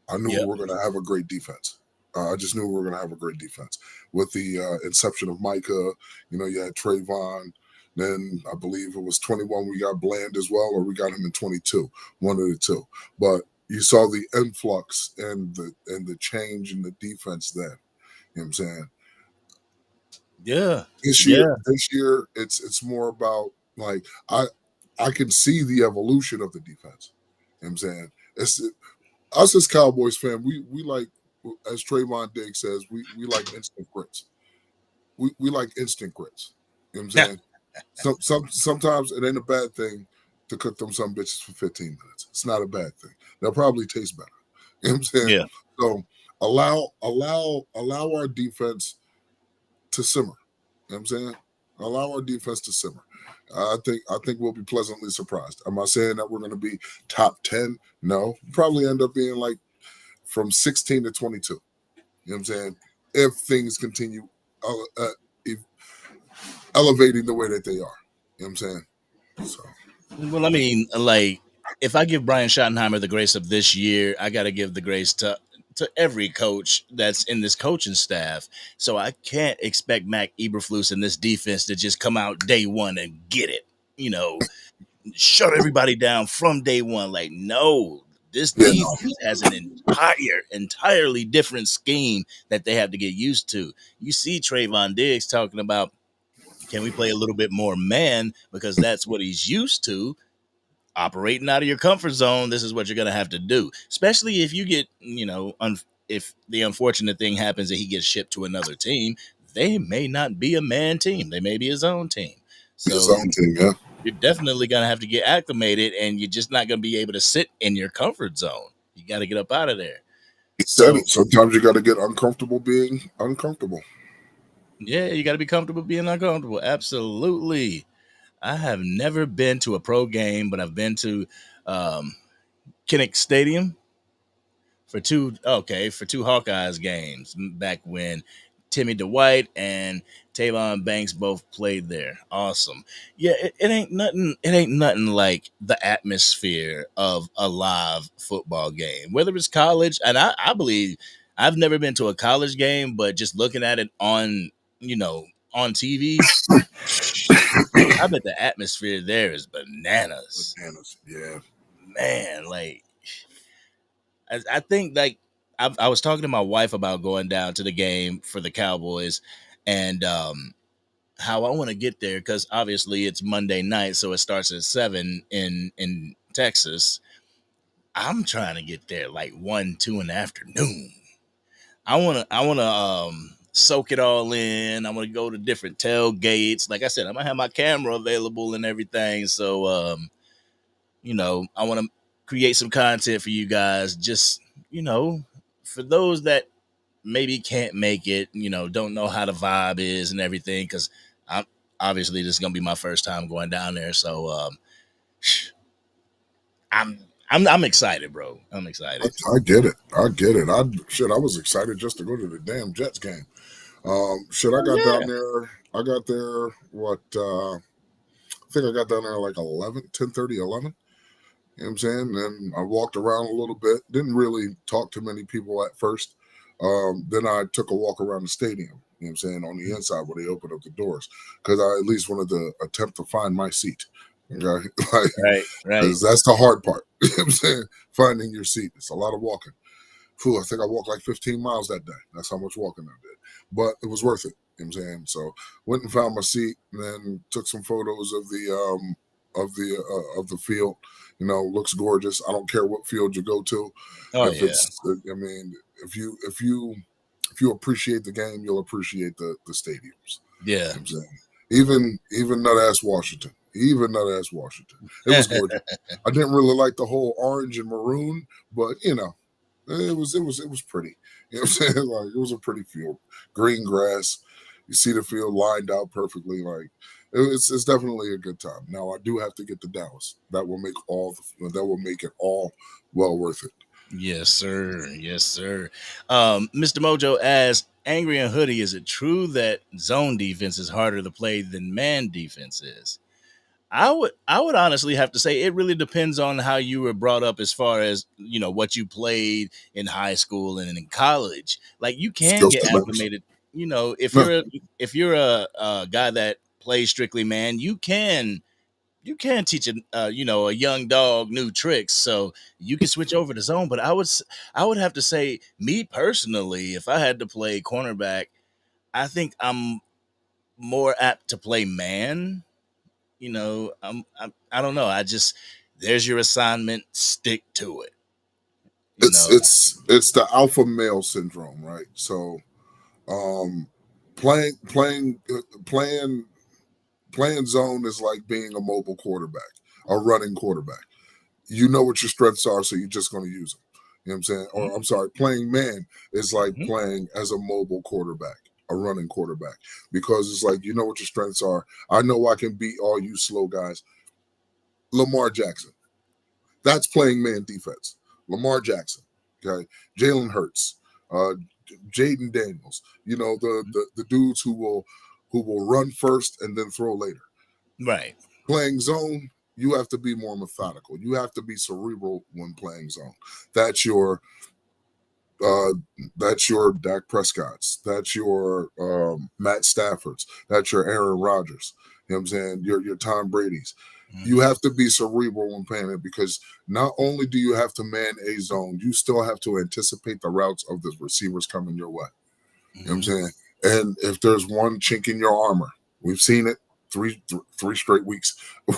I knew we Yep. were going to have a great defense. I just knew we were going to have a great defense. With the inception of Micah, you had Trayvon. Then I believe it was 21 we got Bland as well, or we got him in 22, one of the two. But you saw the influx and the change in the defense then. You know what I'm saying? Yeah. This year, Yeah. it's more about like I can see the evolution of the defense. You know what I'm saying? It's us as Cowboys fan, we like, as Trayvon Diggs says, we like instant grits. We like instant grits. You know what I'm saying? Sometimes it ain't a bad thing to cook them some bitches for 15 minutes. It's not a bad thing. They'll probably taste better. You know what I'm saying? Yeah. So allow our defense to simmer. You know what I'm saying? Allow our defense to simmer. I think we'll be pleasantly surprised. Am I saying that we're going to be top 10? No. Probably end up being like from 16 to 22. You know what I'm saying? If things continue if elevating the way that they are. You know what I'm saying? So Well, I mean, like, if I give Brian Schottenheimer the grace of this year, I got to give the grace to every coach that's in this coaching staff. So I can't expect Mac Eberflus and this defense to just come out day one and get it. You know, shut everybody down from day one. Like, no, this Yeah, no, defense has an entirely different scheme that they have to get used to. You see Trayvon Diggs talking about, can we play a little bit more man, because that's what he's used to. Operating out of your comfort zone, this is what you're going to have to do, especially if you get, if the unfortunate thing happens that he gets shipped to another team. They may not be a man team, they may be his own team. his So own team. Yeah, you're definitely going to have to get acclimated, and you're just not going to be able to sit in your comfort zone. You got to get up out of there. he said So it. Sometimes you got to get uncomfortable being uncomfortable. yeah, you got to be comfortable being uncomfortable. Absolutely. I have never been to a pro game, but I've been to um, Kinnick Stadium for two Hawkeyes games back when Timmy Dwight and Tavon Banks both played there. Awesome. Yeah, it ain't nothing. It ain't nothing like the atmosphere of a live football game, whether it's college. And I believe I've never been to a college game, but just looking at it on on TV, I bet the atmosphere there is bananas, Bananas. Yeah, man. Like I think like I was talking to my wife about going down to the game for the Cowboys, and how I want to get there, because obviously it's Monday night, so it starts at 7 in Texas. I'm trying to get there like 1, 2 in the afternoon. I wanna soak it all in. I want to go to different tailgates. Like I said, I'm gonna have my camera available and everything. So I want to create some content for you guys. Just for those that maybe can't make it, don't know how the vibe is and everything. Because I'm obviously this is gonna be my first time going down there, so I'm I'm excited, bro. I'm I, excited. I get it. I get it. I was excited just to go to the damn Jets game. I Oh got down yeah. there. I got there. What? I think I got down there like 11, 10:30, 11. You know what I'm saying? And I walked around a little bit. Didn't really talk to many people at first. Then I took a walk around the stadium. You know what I'm saying? On the inside where they opened up the doors, because I at least wanted to attempt to find my seat. Okay, like, Right. Right. 'cause that's the hard part. You know what I'm saying? Finding your seat. It's a lot of walking. Phew, I think I walked like 15 miles that day. That's how much walking I did. But it was worth it. You know what I'm saying? So went and found my seat, and then took some photos of the field. Looks gorgeous. I don't care what field you go to. Oh If yeah. it's, I mean, if you appreciate the game, you'll appreciate the stadiums. Yeah. You know what I'm saying? Even nut ass Washington. Even nut ass Washington. It was gorgeous. I didn't really like the whole orange and maroon, but it was pretty. You know what I'm saying? Like, it was a pretty field. Green grass. You see the field lined out perfectly. Like, it's definitely a good time. Now I do have to get to Dallas. That will make it all well worth it. Yes, sir. Yes, sir. Mr. Mojo asks, Angry and Hoodie, is it true that zone defense is harder to play than man defense is? I would honestly have to say it really depends on how you were brought up, as far as what you played in high school and in college. Like, you can Skill get set matters. acclimated. If No, you're a guy that plays strictly man, you can teach a young dog new tricks, so you can switch over to zone. But I would have to say, me personally, if I had to play cornerback, I think I'm more apt to play man. I don't know. I just, there's your assignment, stick to it. You it's know. it's it's the alpha male syndrome, right? So, um, playing playing playing playing zone is like being a mobile quarterback, a running quarterback. You know what your strengths are, so you're just going to use them. You know what I'm saying? Mhm, Or, I'm sorry, playing man is like mhm. playing as a mobile quarterback, a running quarterback, because it's like, you know what your strengths are. I know I can beat all you slow guys. Lamar Jackson, that's playing man defense. Lamar Jackson, okay, Jalen Hurts, uh, Jaden Daniels. The dudes who will run first and then throw later. Right. Playing zone, you have to be more methodical. You have to be cerebral when playing zone. That's your uh, that's your Dak Prescott's. That's your Matt Stafford's. That's your Aaron Rodgers. You know what I'm saying? Your Tom Brady's. You Mhm. have to be cerebral when playing it because not only do you have to man a zone, you still have to anticipate the routes of the receivers coming your way. You know what I'm Mhm. saying? And if there's one chink in your armor, we've seen it three straight weeks.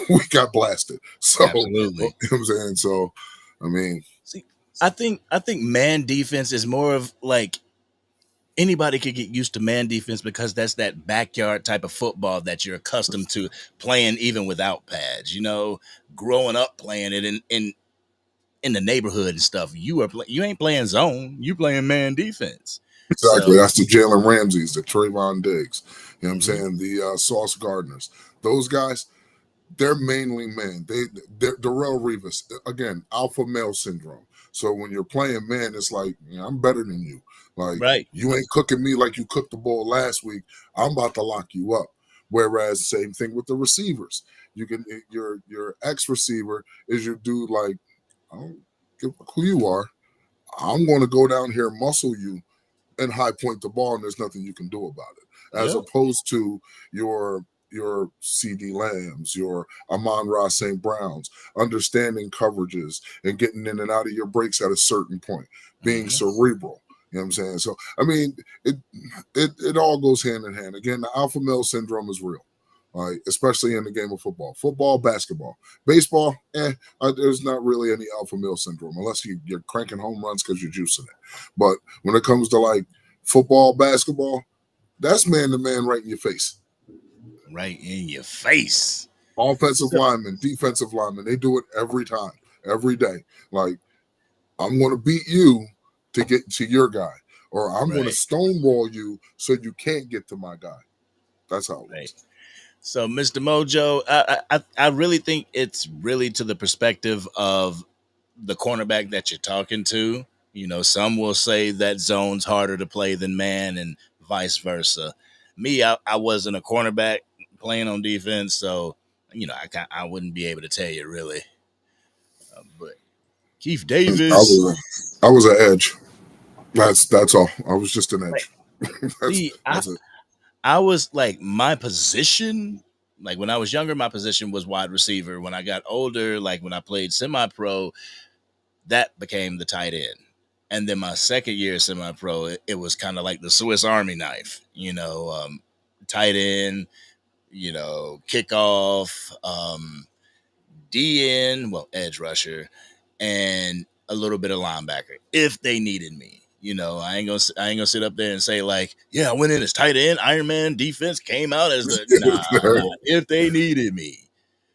We got blasted. So you know Absolutely. what I'm saying? So I mean, See, I think man defense is more of like anybody could get used to man defense because that's that backyard type of football that you're accustomed to playing even without pads. Growing up playing it in the neighborhood and stuff. You ain't playing zone. You playing man defense. exactly. So That's the Jalen Ramseys, the Trayvon Diggs. You know what I'm mhm, saying? The Sauce Gardners. Those guys, they're mainly men. They're Darrell Revis, again, alpha male syndrome. So when you're playing man, it's like, yeah, I'm better than you. Like, right. you ain't cooking me like you cooked the ball last week. I'm about to lock you up. Whereas same thing with the receivers. You can your ex receiver is your dude like, I don't give a who you are. I'm going to go down here and muscle you and high point the ball, and there's nothing you can do about it. As Yep. opposed to your CD Lambs, your Amon Ross St. Browns, understanding coverages and getting in and out of your breaks at a certain point, being Mhm. cerebral. You know what I'm saying? So I mean, it all goes hand in hand. Again, the alpha male syndrome is real. Like, especially in the game of football, basketball, baseball. There's not really any alpha male syndrome unless you're cranking home runs because you're juicing it. But when it comes to like football, basketball, that's man to man right in your face. Right in your face. Offensive So, linemen, defensive linemen, they do it every time, every day. Like, I'm going to beat you to get to your guy, or I'm going to right, stonewall you so you can't get to my guy. That's how it right. works. So, Mr. Mojo, I really think it's really to the perspective of the cornerback that you're talking to. Some will say that zone's harder to play than man, and vice versa. Me, I wasn't a cornerback playing on defense, so I wouldn't be able to tell you really. But Keith I Davis, was I was an edge. That's all. I was just an like, edge. that's see, I that's it. I was like my position. Like when I was younger, my position was wide receiver. When I got older, like when I played semi pro, that became the tight end. And then my second year semi pro, it was kind of like the Swiss Army knife, tight end, kickoff, DN, well, edge rusher, and a little bit of linebacker if they needed me. I ain't gonna sit up there and say like, yeah, I went in as tight end, Iron Man defense came out as the nah. If they needed me,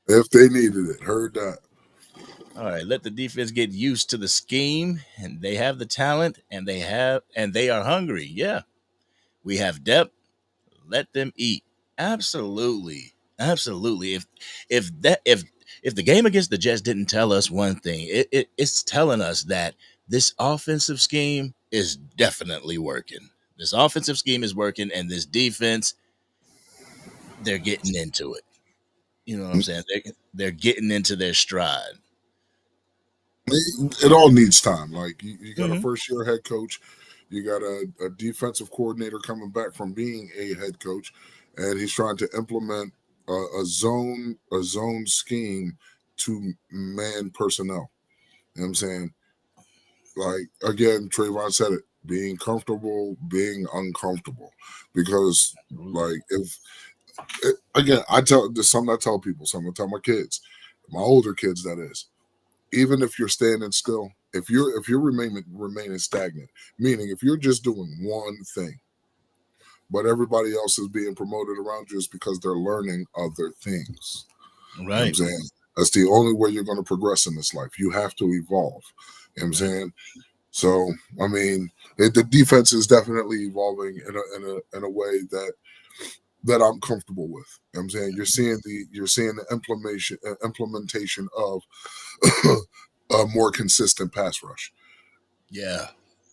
If they needed it, heard that. all right, let the defense get used to the scheme, and they have the talent, and they are hungry. Yeah, we have depth. Let them eat. Absolutely, absolutely. If the game against the Jets didn't tell us one thing, it's telling us that this offensive scheme is definitely working. This offensive scheme is working, and this defense, they're getting into it. You know what I'm saying? They're getting into their stride. It all needs time. Like, you got a Hmm. first year head coach, you got a defensive coordinator coming back from being a head coach, and he's trying to implement a zone scheme to man personnel. You know what I'm saying? Like, again, Trayvon said it, being comfortable, being uncomfortable. Because Absolutely. like if again, there's something I tell people, something I tell my kids, my older kids that is, even if you're standing still, if you're remaining stagnant, meaning if you're just doing one thing, but everybody else is being promoted around you, is because they're learning other things. You know what I'm Right. saying? That's the only way you're going to progress in this life. You have to evolve. You know what I'm Right. saying? So, I mean, the defense is definitely evolving in a way that I'm comfortable with. You know what I'm saying? You're seeing the implementation of a more consistent pass rush. Yeah.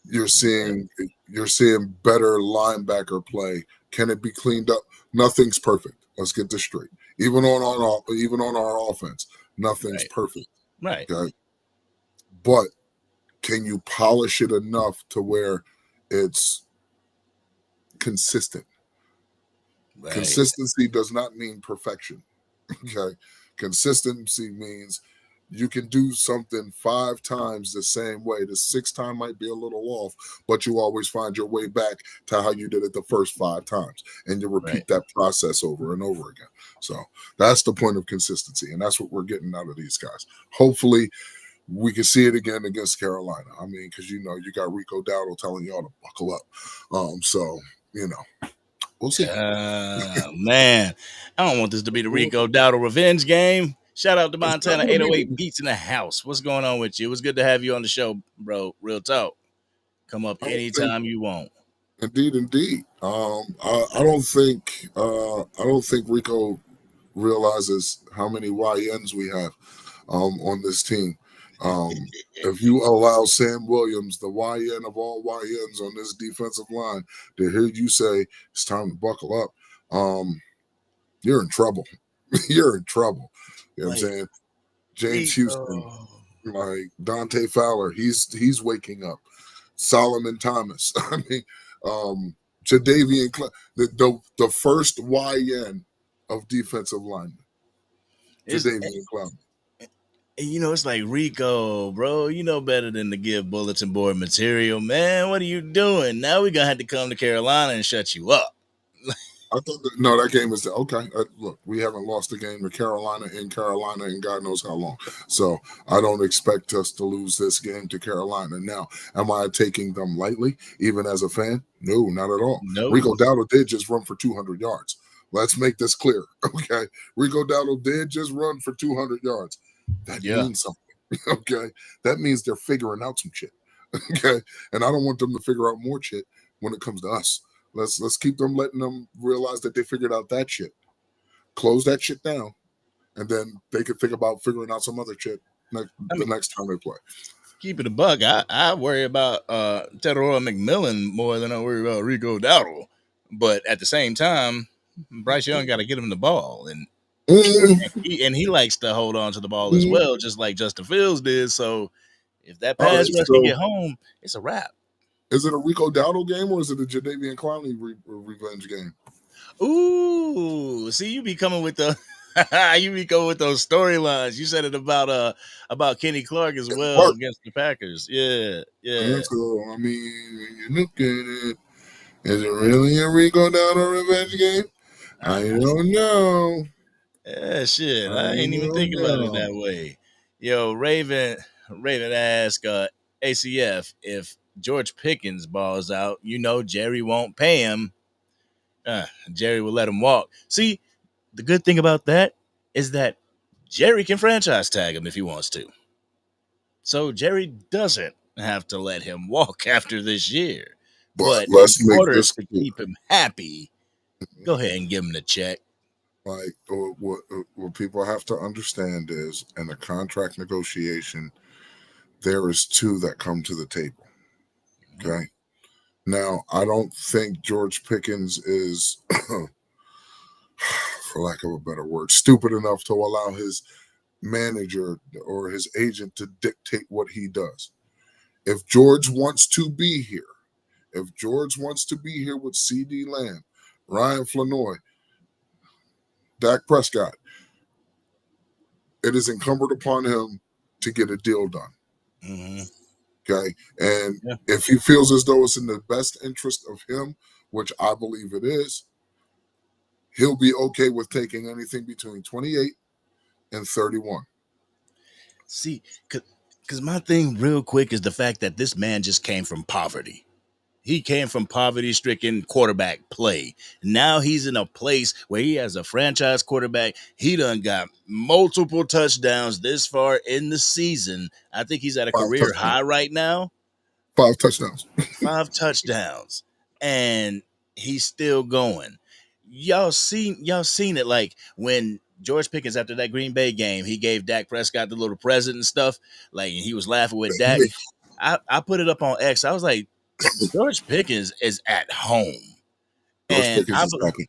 You're Yeah. seeing you're seeing better linebacker play. Can it be cleaned up? Nothing's perfect. Let's get this straight. Even on our offense, Nothing's Right. perfect. Right. Okay. But can you polish it enough to where it's consistent? Right. Consistency does not mean perfection. Okay. Consistency means you can do something 5 times the same way. The 6th time might be a little off, but you always find your way back to how you did it the first 5 times. And you Right. repeat that process over and over again. So that's the point of consistency. And that's what we're getting out of these guys. Hopefully, we can see it again against Carolina. I mean, because you got Rico Dowdle telling y'all to buckle up. So we'll see. Man, I don't want this to be the Rico Dowdle revenge game. Shout out to It's not Montana going to be 808 Beats in the house. What's going on with you? It was good to have you on the show, bro. Real talk. Come up I don't think, anytime you want. indeed. I don't think Rico realizes how many YNs we have on this team. Um, if you allow Sam Williams, the YN of all YNs on this defensive line, to hear you say it's time to buckle up, you're in trouble. You're in trouble. You know what I'm Like saying? James Houston, Rico. like Dante Fowler, he's waking up. Solomon Thomas. I mean, Jadavian the first YN of defensive lineman. It's Jadavian Clowney. it's like Rico, bro. You know better than to give bulletin board material, man. What are you doing? Now we're gonna have to come to Carolina and shut you up. I thought no, that game was okay. Look, we haven't lost a game to Carolina in God knows how long. So I don't expect us to lose this game to Carolina. Now, am I taking them lightly, even as a fan? No, not at all. No. Rico Dowdle did just run for 200 yards. Let's make this clear, okay? Rico Dowdle did just run for 200 yards. That Yeah. means something, okay? That means they're figuring out some shit, okay? And I don't want them to figure out more shit when it comes to us. Let's keep them letting them realize that they figured out that shit. Close that shit down, and then they could think about figuring out some other shit I the mean, next time they play. keep it a buck. I worry about Teodoro McMillan more than I worry about Rico Dowdle. But at the same time, Bryce Young got to get him the ball, and Mm. he likes to hold on to the ball as Mm. well, just like Justin Fields did. So if that All pass right, rush can so get home, it's a wrap. is it a Rico Dowdle game or is it a Jadavian Clowney revenge game? Ooh, see, you be coming with the you be coming with those storylines. You said it about Kenny Clark as It's well Clark. against the Packers. Yeah, yeah. And so, I mean, when you look at it, is it really a Rico Dowdle revenge game? I, I don't know. yeah, shit. I I ain't even don't think about it know. that way. Yo, Raven asked ACF if George Pickens balls out. Jerry won't pay him. Jerry will let him walk. See, the good thing about that is that Jerry can franchise tag him if he wants to. So Jerry doesn't have to let him walk after this year. But But in let's make order this to clear. keep him happy, go ahead and give him the check. Like what people have to understand is in a contract negotiation, there is two that come to the table. Okay. Now, I don't think George Pickens is, for lack of a better word, stupid enough to allow his manager or his agent to dictate what he does. If George wants to be here, if George wants to be here with CD Lamb, Ryan Flanoy, Dak Prescott, it is incumbent upon him to get a deal done. Mm-hmm. Okay. And Yeah. if he feels as though it's in the best interest of him, which I believe it is, he'll be okay with taking anything between 28 and 31. See, because my thing, real quick, is the fact that this man just came from poverty. He came from poverty stricken quarterback play. Now he's in a place where he has a franchise quarterback. He done got multiple touchdowns this far in the season. I think he's at a Five career touchdowns. high right now. 5 touchdowns. 5 touchdowns. And he's still going. Y'all seen it, like when George Pickens, after that Green Bay game, he gave Dak Prescott the little present and stuff. Like, and he was laughing with Dak. I put it up on X. I was like, George Pickens is at home. George And Pickens is happy.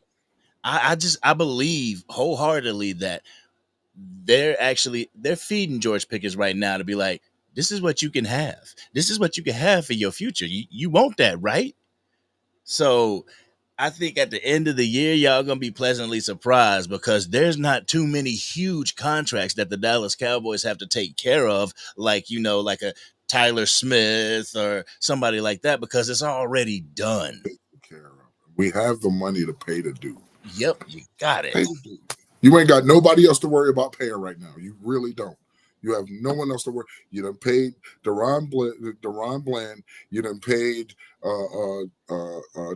I believe wholeheartedly that they're feeding George Pickens right now to be like, this is what you can have. This is what you can have for your future. You want that, right? So I think at the end of the year, y'all gonna be pleasantly surprised because there's not too many huge contracts that the Dallas Cowboys have to take care of, like like a Tyler Smith or somebody like that, because it's already done. Care of. We have the money to pay the dude. Yep, you got it. Pay the dude. You ain't got nobody else to worry about paying right now. You really don't. You have no one else to worry. You done paid Deron Bland. You done paid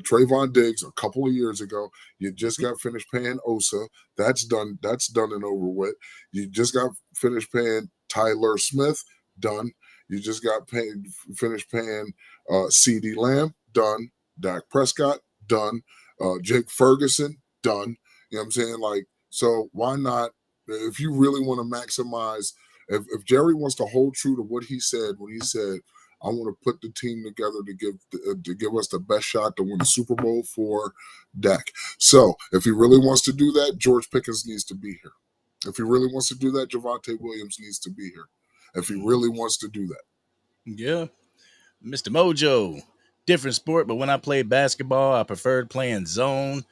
Trayvon Diggs a couple of years ago. You just got finished paying Osa. That's done. That's done and over with. You just got finished paying Tyler Smith. Done. You just got finished paying C.D. Lamb. Done. Dak Prescott. Done. Jake Ferguson. Done. You know what I'm saying? Like, so why not? If you really want to maximize, if Jerry wants to hold true to what he said when he said, "I want to put the team together to give us the best shot to win the Super Bowl for Dak." So if he really wants to do that, George Pickens needs to be here. If he really wants to do that, Javonte Williams needs to be here. If he really wants to do that. Yeah, Mr. Mojo, different sport, but when I played basketball, I preferred playing zone.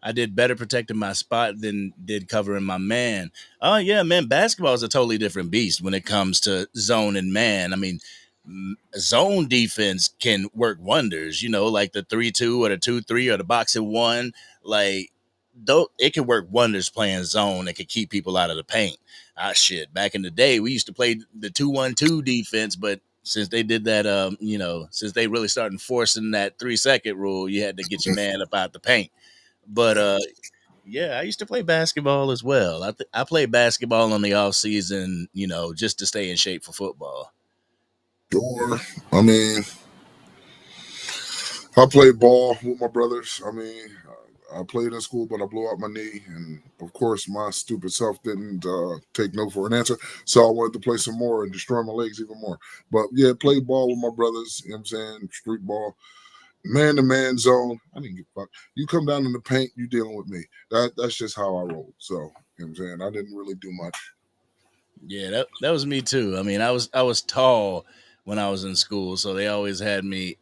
I did better protecting my spot than did covering my man. Oh yeah, man, basketball is a totally different beast when it comes to zone and man. I mean, zone defense can work wonders. Like the 3-2 or the 2-3 or the box at one. Like, though, it can work wonders playing zone. It could keep people out of the paint. Shit. Back in the day, we used to play the 2-1-2 defense, but since they did that, since they really started enforcing that 3-second rule, you had to get your man up out the paint. But yeah, I used to play basketball as well. I played basketball in the off season, just to stay in shape for football. Sure. I mean, I played ball with my brothers. I mean, I played in school, but I blew out my knee, and of course, my stupid self didn't take no for an answer. So I wanted to play some more and destroy my legs even more. But yeah, played ball with my brothers. You know what I'm saying? Street ball. Man to man zone. I didn't give a fuck. You come down in the paint, you dealing with me. That's just how I roll. So, you know what I'm saying? I didn't really do much. Yeah, that was me too. I mean, I was tall when I was in school, so they always had me.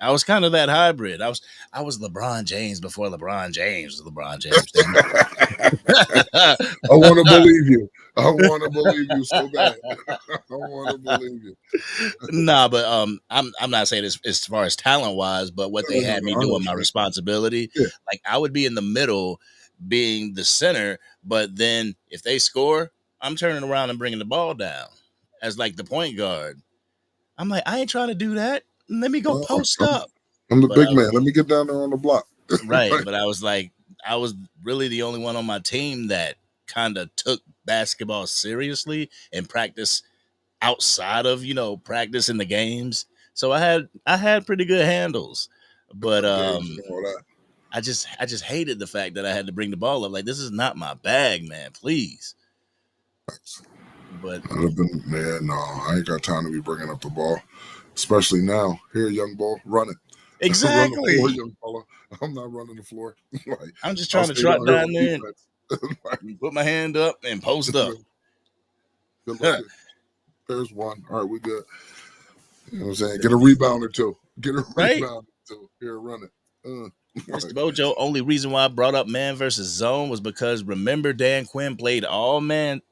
I was kind of that hybrid. I was LeBron James before LeBron James was LeBron James. Damn I want to believe you. I want to believe you so bad. I want to believe you. Nah, but I'm not saying this as far as talent wise, but what they No, no, had no. me I doing my understand. responsibility, Yeah. like I would be in the middle, being the center, but then if they score, I'm turning around and bringing the ball down as like the point guard. I'm like, I ain't trying to do that. Let me go Well, post I'm, up. I'm the But big man. Let me get down there on the block. right, Right. but I was like, I was really the only one on my team that kind of took basketball seriously and practice outside of practice in the games. So I had pretty good handles, but Games and all that. I just hated the fact that I had to bring the ball up. Like, this is not my bag, man. Please. But I'd have been, man, no, I ain't got time to be bringing up the ball, especially now. Here, young ball, run it. Run the floor, exactly, young fella. I'm not running the floor. Like, I'm just I'll trying to stay trot down here down on there and defense. Like, put my hand up and post up. good looking. There's one. All right, we good. You know what I'm saying? Get a rebound or two. Get a Right, rebound or two. Here, run it. Mr. Like, Bojo. Only reason why I brought up man versus zone was because remember Dan Quinn played man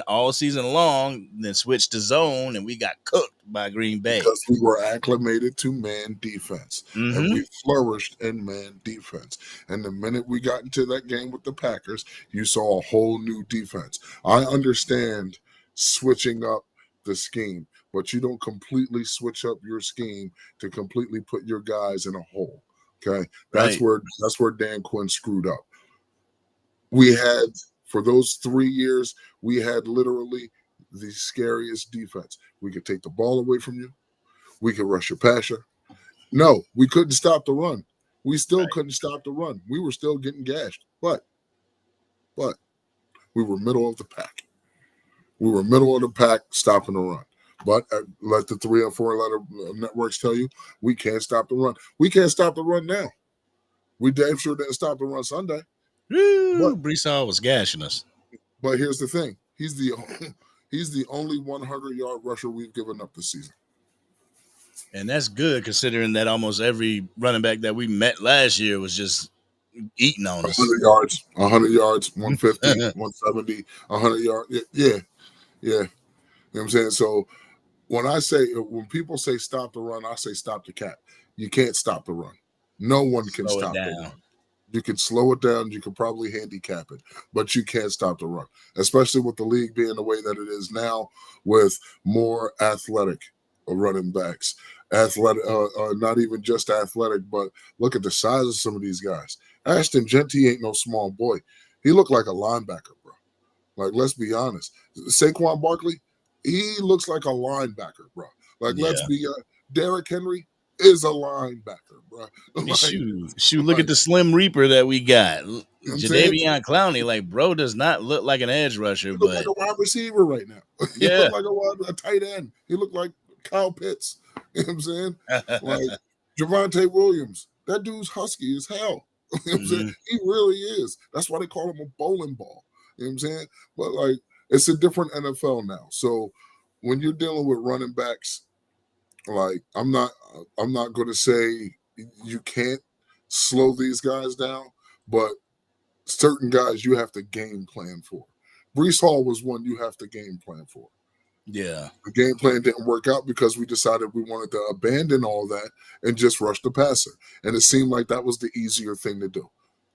all season long, then switched to zone, and we got cooked by Green Bay. because we were acclimated to man defense and Mm-hmm. we flourished in man defense. And the minute we got into that game with the Packers, you saw a whole new defense. I understand switching up the scheme, but you don't completely switch up your scheme to completely put your guys in a hole. Okay. That's Right, where Dan Quinn screwed up. We had for those 3 years, we had literally the scariest defense. We could take the ball away from you. We could rush your passer. No, we couldn't stop the run. We still right, couldn't stop the run. We were still getting gashed, but we were middle of the pack. We were middle of the pack stopping the run. But let the 3 or 4 letter networks tell you we can't stop the run. We can't stop the run now. We damn sure didn't stop the run Sunday. But Woo, Brees Hall was gashing us. But here's the thing: he's the only 100-yard rusher we've given up this season. And that's good considering that almost every running back that we met last year was just eating on us. 100 yards, 100 yards, 150, 170, 100 yards. Yeah, yeah. You know what I'm saying? So when people say stop the run, I say stop the cap. You can't stop the run. No one can Slow it stop the down. run. You can slow it down. You can probably handicap it, but you can't stop the run, especially with the league being the way that it is now, with more athletic running backs. Athletic, not even just athletic, but look at the size of some of these guys. Ashton Genty ain't no small boy. He looked like a linebacker, bro. Like, let's be honest. Saquon Barkley, he looks like a linebacker, bro. Like, let's Yeah. be Derrick Henry is a linebacker, bro. Like, Shoot, look at like, the Slim Reaper that we got. you know what I'm saying? Jadavion Clowney, like, bro does not look like an edge rusher, He looked but like a wide receiver right now. He yeah. looked like a tight end. He looked like Kyle Pitts. You know what I'm saying? Like Javonte Williams. That dude's husky as hell. You know what I'm saying? He really is. That's why they call him a bowling ball. You know what I'm saying? But like, it's a different NFL now. So when you're dealing with running backs, like I'm not going to say you can't slow these guys down, but certain guys you have to game plan for. Brees Hall was one you have to game plan for. Yeah. The game plan didn't work out because we decided we wanted to abandon all that and just rush the passer. And it seemed like that was the easier thing to do.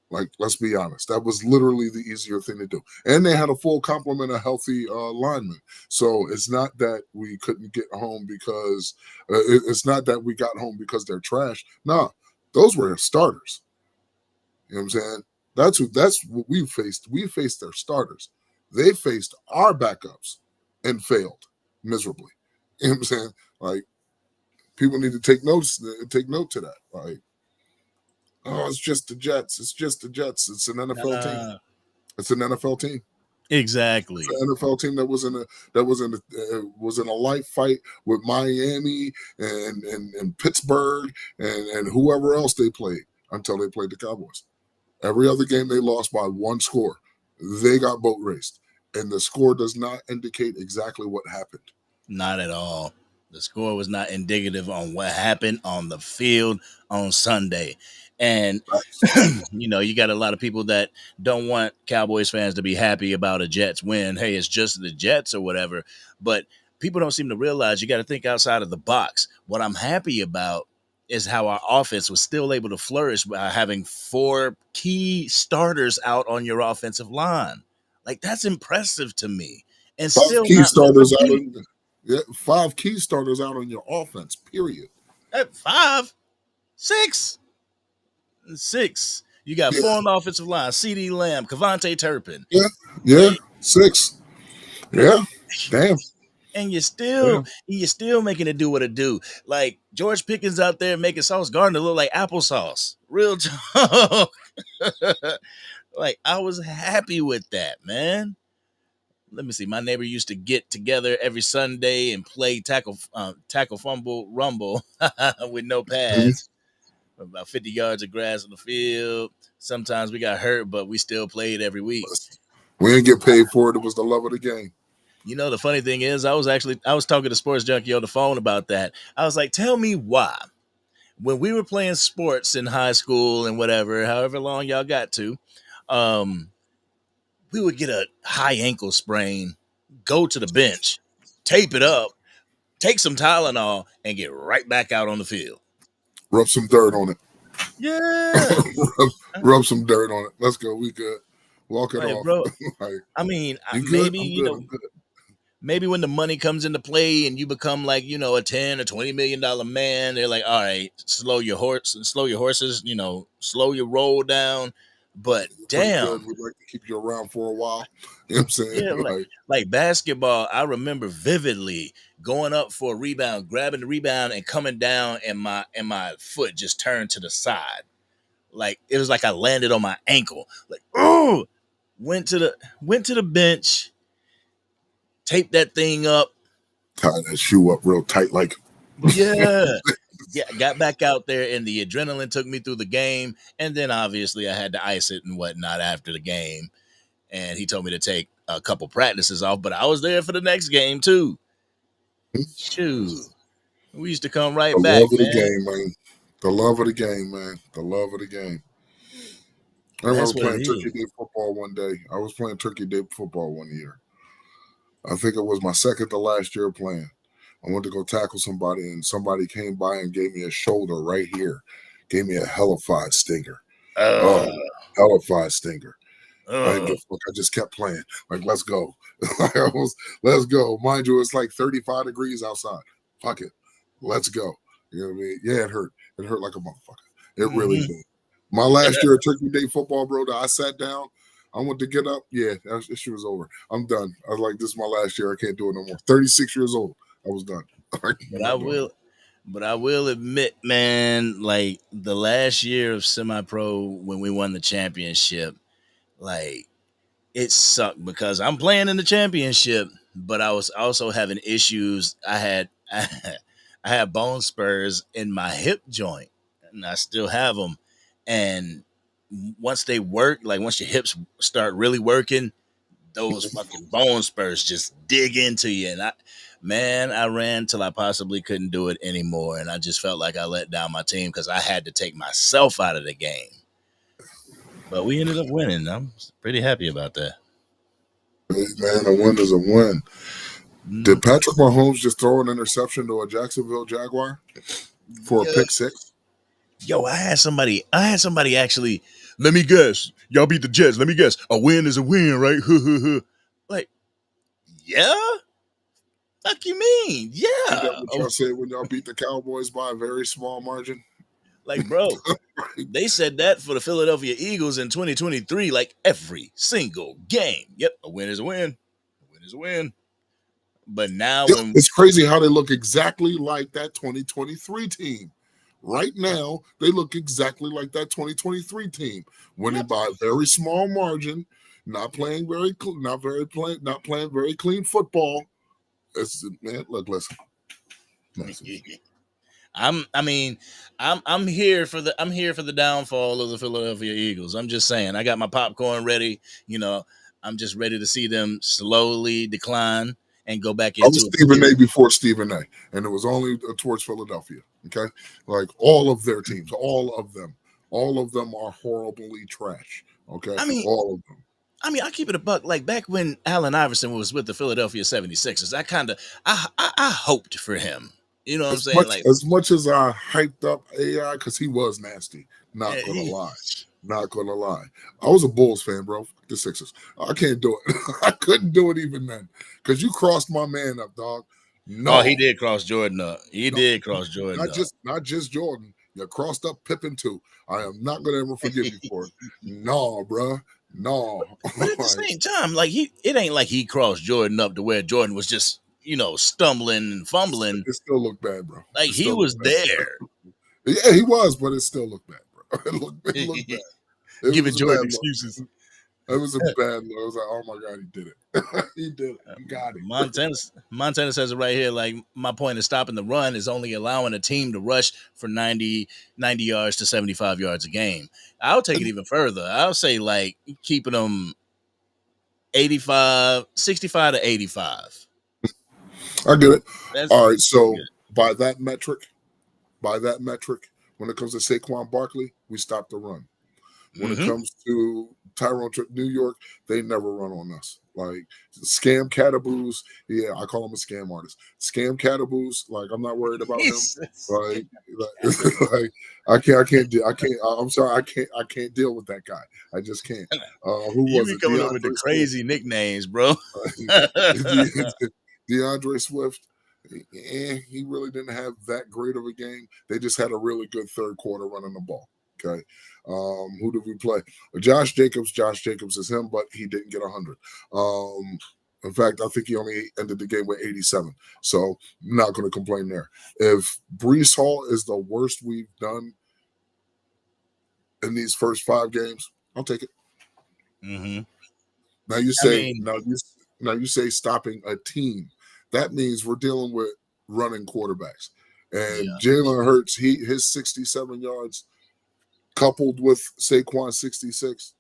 Like, let's be honest, that was literally the easier thing to do. And they had a full complement of healthy linemen. So it's not that we couldn't get home because it's not that we got home because they're trash. Nah, those were starters. You know what I'm saying? That's what we faced. We faced their starters. They faced our backups and failed miserably. You know what I'm saying? Like, people need to take note to that. Like, oh, it's just the Jets. It's just the Jets. It's an NFL team. It's an NFL team. Exactly. It's an NFL team that was in a life fight with Miami and Pittsburgh and whoever else they played until they played the Cowboys. Every other game they lost by one score. They got boat raced. And the score does not indicate exactly what happened. Not at all. The score was not indicative on what happened on the field on Sunday. And, you got a lot of people that don't want Cowboys fans to be happy about a Jets win. Hey, it's just the Jets or whatever. But people don't seem to realize you got to think outside of the box. What I'm happy about is how our offense was still able to flourish by having 4 key starters out on your offensive line. Like, that's impressive to me. And still not missing a beat. 5 key starters out on your offense, period. At 5, 6. You got 4 on the offensive line. CD Lamb, Cavante Turpin. Yeah. 6. Yeah. Damn. And you're still making it do what it do. Like George Pickens out there making Sauce Gardner look like applesauce. Real talk. Like, I was happy with that, man. Let me see. My neighbor used to get together every Sunday and play tackle, fumble, rumble with no pads. About 50 yards of grass on the field. Sometimes we got hurt, but we still played every week. We didn't get paid for it. It was the love of the game. The funny thing is, I was talking to Sports Junkie on the phone about that. I was like, tell me why. When we were playing sports in high school and whatever, however long y'all got to, we would get a high ankle sprain, go to the bench, tape it up, take some Tylenol, and get right back out on the field. Rub some dirt on it. Yeah. rub some dirt on it. Let's go. We good. Walk it off. Bro, like, I mean, maybe, maybe when the money comes into play and you become like, a 10 or $20 million man, they're like, all right, slow your horses, slow your roll down. But damn, we'd like to keep you around for a while. You know what I'm saying? Yeah, like basketball, I remember vividly going up for a rebound, grabbing the rebound and coming down, and my foot just turned to the side. Like, it was like I landed on my ankle. Like, oh, went to the bench, taped that thing up, tie that shoe up real tight, like. Yeah, got back out there, and the adrenaline took me through the game, and then obviously I had to ice it and whatnot after the game. and he told me to take a couple practices off. But I was there for the next game too. Shoot, we used to come The right back, love of the man. game, man. The love of the game, man. The love of the game. I That's remember what it playing Turkey is. Day football one day. I was playing Turkey Day football one year. I think it was my second to last year playing. I went to go tackle somebody, and somebody came by and gave me a shoulder right here. Gave me a hellified stinger. Oh, Uh, hellified stinger. I didn't uh, give a fuck. I just kept playing. Like, let's go. Let's go. Mind you, it's like 35 degrees outside. Fuck it. Let's go. You know what I mean? Yeah, it hurt. It hurt like a motherfucker. It really mhm. did. My last year of Turkey Day football, bro, I sat down. I went to get up. Yeah, that shit was over. I'm done. I was like, this is my last year. I can't do it no more. 36 years old. I was done. I'm But I not doing it. will, but I will admit, man, like the last year of semi-pro when we won the championship, like it sucked because I'm playing in the championship, but I was also having issues. I had bone spurs in my hip joint, and I still have them. And once they work, like once your hips start really working, those fucking bone spurs just dig into you. And I ran till I possibly couldn't do it anymore, and I just felt like I let down my team because I had to take myself out of the game. But we ended up winning. I'm pretty happy about that. Hey, man, a win is a win. Mhm. Did Patrick Mahomes just throw an interception to a Jacksonville Jaguar for a Yeah. pick six? Yo, I had somebody actually. Let me guess. Y'all beat the Jets. Let me guess. A win is a win, right? Like, yeah. Fuck you mean? Ain't that Yeah. what Oh, y'all said when y'all beat the Cowboys by a very small margin? like, bro, they said that for the Philadelphia Eagles in 2023, like every single game. Yep, a win is a win. A win is a win. But now Yeah, when it's crazy how they look exactly like that 2023 team. Right now, they look exactly like that 2023 team, winning yep, by a very small margin, not playing not playing very clean football. It's man, look, listen. I mean, I'm here for the downfall of the Philadelphia Eagles. I'm just saying, I got my popcorn ready. You know, I'm just ready to see them slowly decline and go back I was into a Stephen pit. A. before Stephen A. And it was only towards Philadelphia. Okay, like all of their teams, all of them are horribly trash. Okay, I mean, all of them. I keep it a buck. Like back when Allen Iverson was with the Philadelphia 76ers, I hoped for him. You know what I'm saying? Like, As much as I hyped up AI because he was nasty. Not gonna he, lie. Not gonna lie. I was a Bulls fan, bro. Fuck the Sixers. I can't do it. I couldn't do it even then. Because you crossed my man up, dog. oh, he No. did cross Jordan up. He No. did cross Jordan up. Not just Jordan. You crossed up Pippen too. I am not gonna ever forgive you for it. No, bro. No. But at the Like, same time, like it ain't like he crossed Jordan up to where Jordan was just stumbling and fumbling. it still looked bad, bro. Like It he still looked was bad. there, Yeah, he was, but it still looked bad, bro. It looked bad. It giving was a bad Jordan look. excuses. It was a bad look. I was like, oh my god, he did it. He did it. He got it. Montana says it right here. Like my point is stopping the run is only allowing a team to rush for 90 yards to 75 yards a game. I'll take it even further. I'll say like keeping them 65 to 85. I get it. That's All right. So good. by that metric, by that metric, when it comes to Saquon Barkley, we stop the run. When it Mm-hmm. comes to Tyrone New York, they never run on us. Like scam cataboos, yeah, I call him a scam artist. Scam cataboos, like I'm not worried about him. Like, like I'm sorry, I can't deal with that guy. I just can't. Who You was be it? coming up with the DeAndre Swift. crazy nicknames, bro. DeAndre Swift, he really didn't have that great of a game. They just had a really good third quarter running the ball. Okay. Who did we play? Josh Jacobs. Josh Jacobs is him, but he didn't get 100. In fact, I think he only ended the game with 87. So I'm not going to complain there. If Brees Hall is the worst we've done in these first 5 games, I'll take it. Mm-hmm. Now you I say mean, now you say stopping a team. That means we're dealing with running quarterbacks. And yeah. Jalen Hurts, his 67 yards coupled with Saquon 66,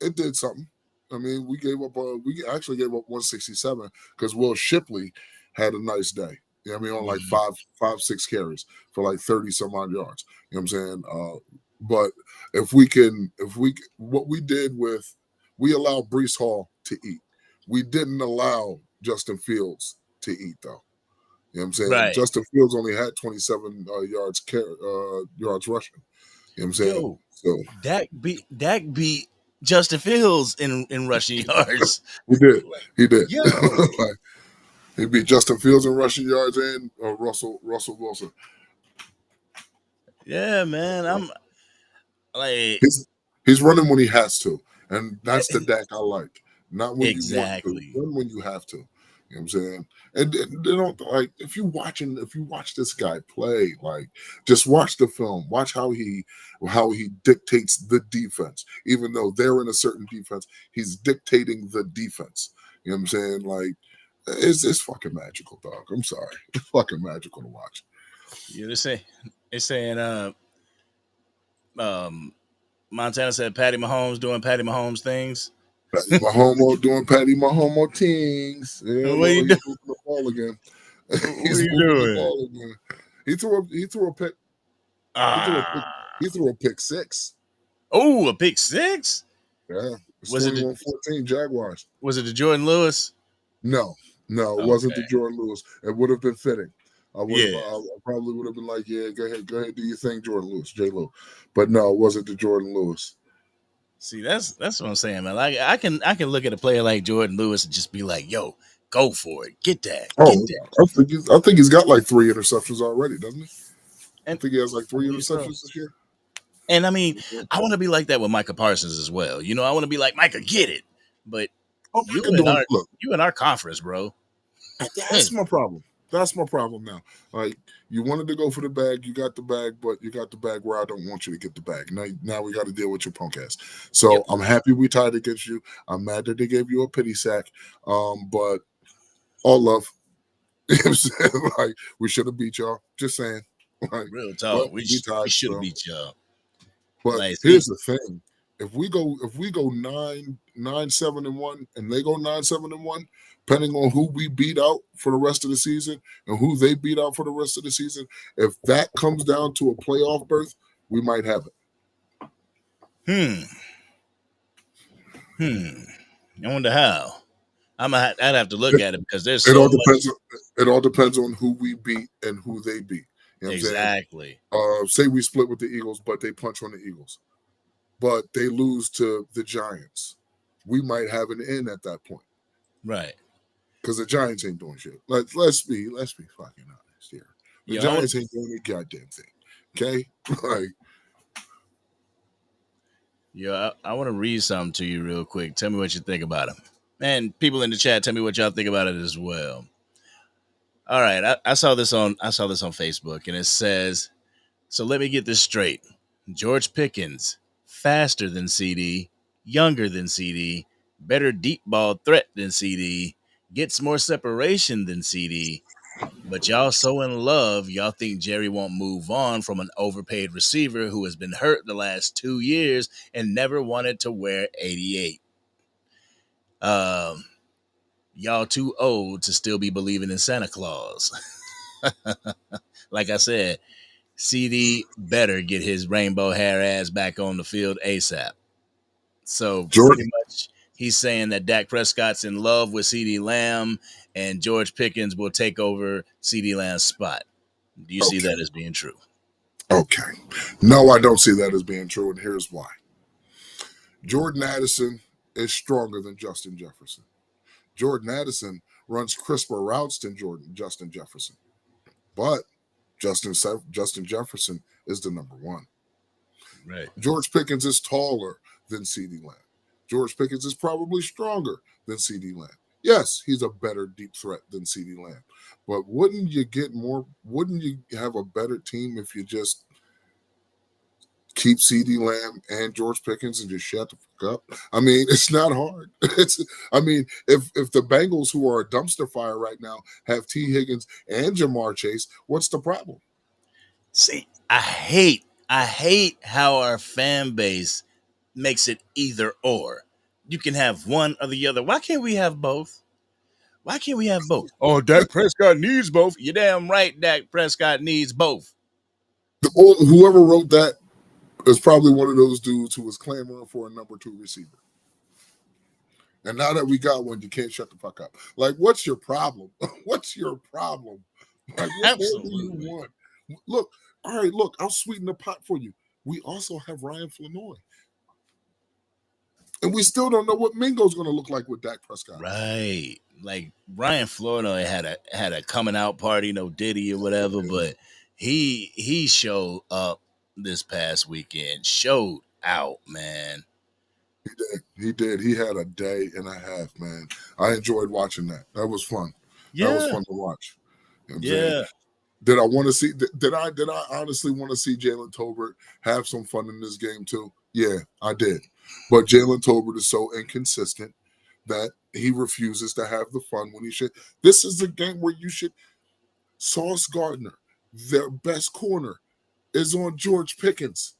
it did something. I mean, we actually gave up 167 because Will Shipley had a nice day. You know what I mean, on like Mhm. six carries for like 30 some odd yards. You know what I'm saying? But if we can, what we did with, we allowed Brees Hall to eat. We didn't allow Justin Fields to eat though. You know what I'm saying? Right. Justin Fields only had 27 yards rushing. You know what I'm saying? Yo, So Dak beat Justin Fields in rushing yards. he did. He did. Yo. Like, he beat Justin Fields in rushing yards and Russell Wilson. Yeah, man. I'm like He's running when he has to, and eh, that's the Dak I like. Not when you want to, exactly. run when you have to. You know what I'm saying? And they don't like if you watch this guy play, like just watch the film, watch how he dictates the defense. Even though they're in a certain defense, he's dictating the defense. You know what I'm saying? Like it's fucking magical, dog. I'm sorry, it's fucking magical to watch. You know, they saying um Montana said Patty Mahomes doing Patty Mahomes things. Patty Mahomes doing Patty Mahomes things. Yeah, What are you Lord, doing? he's moving the ball again. What are He's you moving the doing? ball again. He threw a pick. He threw a pick. Ah. He threw a pick six. Oh, a pick six? Yeah, it's Was it the 21-14 Jaguars. was it the Jordan Lewis? No, no, it wasn't Okay. the Jordan Lewis. It would have been fitting. Yeah. I probably would have been like, yeah, go ahead, do your thing, Jordan Lewis, J. Lou. But no, it wasn't the Jordan Lewis. See, that's what I'm saying, man. Like I can look at a player like Jordan Lewis and just be like, yo, go for it. Get that. Get Oh, that. I think he's got like 3 interceptions already, doesn't he? I And think he has like I 3 interceptions this year. And I mean, I want to be like that with Micah Parsons as well. You know, I want to be like Micah, get it. But Oh, you Micah in doing our look. you in our conference, bro. That's my problem. That's my problem now. Like you wanted to go for the bag, you got the bag, but you got the bag where I don't want you to get the bag. Now we got to deal with your punk ass. So Yep. I'm happy we tied against you. I'm mad that they gave you a pity sack. But all love. You know what I'm saying? Like we should have beat y'all. Just saying. Like, Real but talk. We we we tied. should have So beat y'all. but Like, here's see, the thing. If we go 9-7-1 and they go 9-7-1, depending on who we beat out for the rest of the season and who they beat out for the rest of the season, if that comes down to a playoff berth, we might have it. hmm, hmm. I wonder how. I'd have to look It, at it because there's it so all much. depends. It all depends on who we beat and who they beat. You know what I'm saying? Exactly. Say we split with the Eagles, but they punch on the Eagles, but they lose to the Giants. We might have an in at that point. Right. Because the Giants ain't doing shit. Let's be fucking honest here. The Yo, I want Giants ain't doing a goddamn thing. Okay, like I want to read something to you real quick. Tell me what you think about it. And people in the chat, tell me what y'all think about it as well. All right, I saw this on Facebook, and it says, so let me get this straight. George Pickens, faster than CD, younger than CD, better deep ball threat than CD, gets more separation than CD. But y'all so in love, y'all think Jerry won't move on from an overpaid receiver who has been hurt the last 2 years and never wanted to wear 88. Um, y'all too old to still be believing in Santa Claus. Like I said, CD better get his rainbow hair ass back on the field ASAP. So pretty Jordan. much he's saying that Dak Prescott's in love with CD Lamb and George Pickens will take over CD Lamb's spot. Do you see Okay, that as being true? okay. No, I don't see that as being true, and here's why. Jordan Addison is stronger than Justin Jefferson. Jordan Addison runs crisper routes than Justin Jefferson, but Justin Jefferson is the number one. Right. George Pickens is taller than CeeDee Lamb. George Pickens is probably stronger than CeeDee Lamb. Yes, he's a better deep threat than CeeDee Lamb. But wouldn't you get more? Wouldn't you have a better team if you just keep CeeDee Lamb and George Pickens and just shut the fuck up? I mean, it's not hard. It's I mean, if the Bengals, who are a dumpster fire right now, have T. Higgins and Jamar Chase, what's the problem? See, I hate how our fan base makes it either or. you can have one or the other. Why can't we have both? Why can't we have both? Oh, Dak Prescott needs both. You're damn right, Dak Prescott needs both. Whoever wrote that is probably one of those dudes who was clamoring for a number 2 receiver. And now that we got one, you can't shut the fuck up. Like, what's your problem? What's your problem? Like, what more do you Absolutely. want? Look, all right, look, I'll sweeten the pot for you. We also have Ryan Flanoy. And we still don't know what Mingo's going to look like with Dak Prescott. Right. Like Ryan Florida had a coming out party, no Diddy or whatever, but he showed up this past weekend. Showed out, man. He did. He did. He had a day and a half, man. I enjoyed watching that. That was fun. That was Yeah. fun to watch. You know what I'm saying? Yeah. Did I want to see? Did I honestly want to see Jalen Tolbert have some fun in this game too? Yeah, I did. But Jalen Tolbert is so inconsistent that he refuses to have the fun when he should. This is a game where you should. Sauce Gardner, their best corner, is on George Pickens.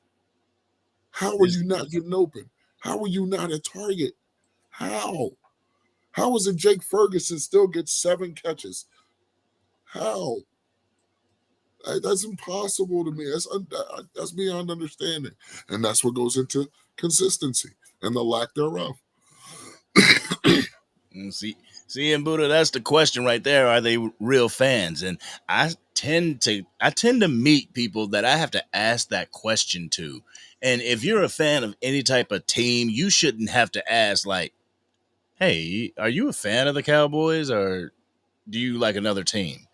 How are you not getting open? How are you not a target? How? How is it Jake Ferguson still gets 7 catches? How? That's impossible to me. That's beyond understanding, and that's what goes into consistency and the lack thereof. See, and Buddha, that's the question right there. Are they real fans? And I tend to meet people that I have to ask that question to. And if you're a fan of any type of team, you shouldn't have to ask like, "Hey, are you a fan of the Cowboys or do you like another team?"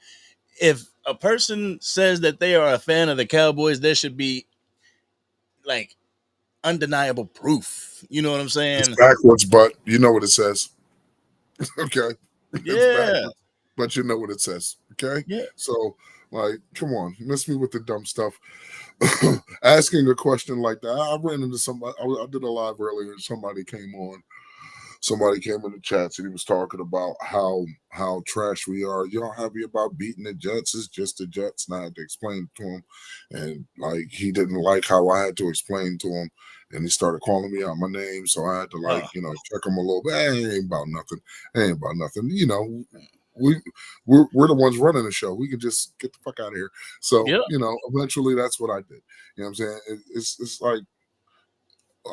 If a person says that they are a fan of the Cowboys, there should be like undeniable proof. You know what I'm It's saying? backwards, but you know what it says. Okay, it's Yeah. backwards, but you know what it says. Okay, Yeah. so like, come on, miss me with the dumb stuff. Asking a question like that, I ran into somebody. I did a live earlier, and somebody came on. Somebody came in the chats and he was talking about how trash we are. Y'all happy about beating the Jets? It's just the Jets. And I had to explain to him, and like he didn't like how I had to explain to him, and he started calling me out my name. So I had to check him a little bit. Hey, it ain't about nothing. It ain't about nothing. We're the ones running the show. We can just get the fuck out of here. So Yep. eventually that's what I did. You know what I'm saying? It's like,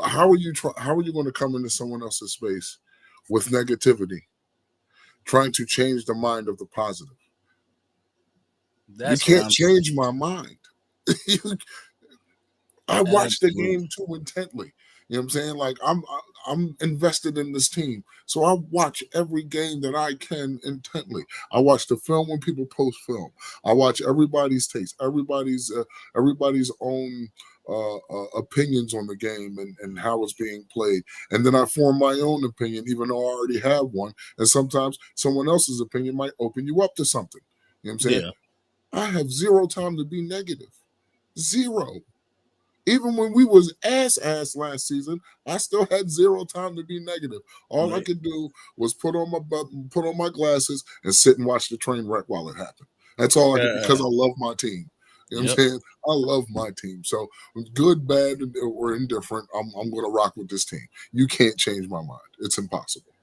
how are you going to come into someone else's space with negativity, trying to change the mind of the positive? You That's what can't I'm saying. change my mind. I watch the Absolutely. game too intently. You know what I'm saying? Like I'm invested in this team, so I watch every game that I can intently. I watch the film when people post film. I watch everybody's taste, everybody's own opinions on the game and how it's being played, and then I form my own opinion, even though I already have one. And sometimes someone else's opinion might open you up to something. You know what I'm saying? Yeah. I have zero time to be negative. Zero. Even when we was ass last season, I still had zero time to be negative. All I Right. could do was put on my glasses and sit and watch the train wreck while it happened. That's all I could, because I love my team. You know what Yep. I'm saying? I love my team. So good, bad, or indifferent, I'm gonna rock with this team. You can't change my mind. It's impossible.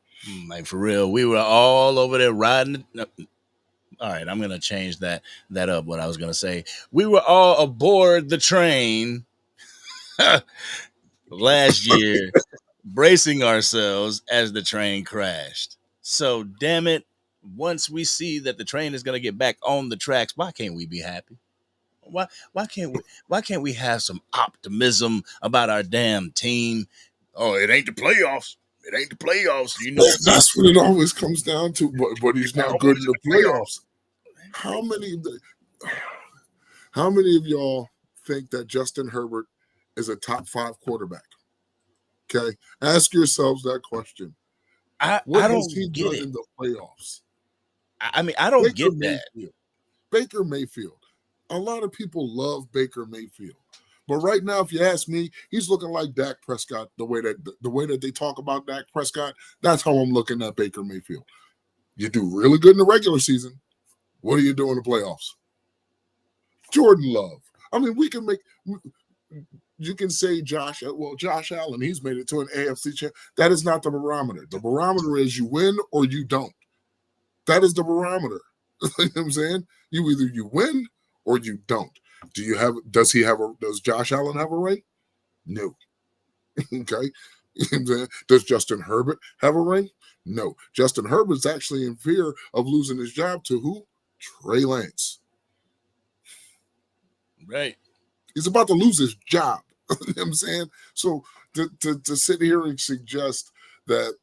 Like for real, we were all over there riding. All right, I'm gonna change that up. What I was gonna say, we were all aboard the train last year, bracing ourselves as the train crashed. So damn it, once we see that the train is gonna get back on the tracks, why can't we be happy? Why can't we have some optimism about our damn team? Oh, it ain't the playoffs. It ain't the playoffs. You know, That's what it always comes down to. But he's not good in the playoffs. How many of the How many of y'all think that Justin Herbert is a top 5 quarterback? Okay. Ask yourselves that question. I What I has he don't get done it. in the playoffs? I mean, I don't Baker get that. Mayfield. Baker Mayfield. A lot of people love Baker Mayfield. But right now, if you ask me, he's looking like Dak Prescott. The way that they talk about Dak Prescott, that's how I'm looking at Baker Mayfield. You do really good in the regular season. What do you do in the playoffs? Jordan Love. I mean, you can say Josh Allen, he's made it to an AFC champ. That is not the barometer. The barometer is you win or you don't. That is the barometer. You know what I'm saying? You win or you don't. Does Josh Allen have a ring? No. Okay. You know what I'm saying? Does Justin Herbert have a ring? No. Justin Herbert's actually in fear of losing his job to who? Trey Lance. Right. He's about to lose his job. You know what I'm saying? So to sit here and suggest that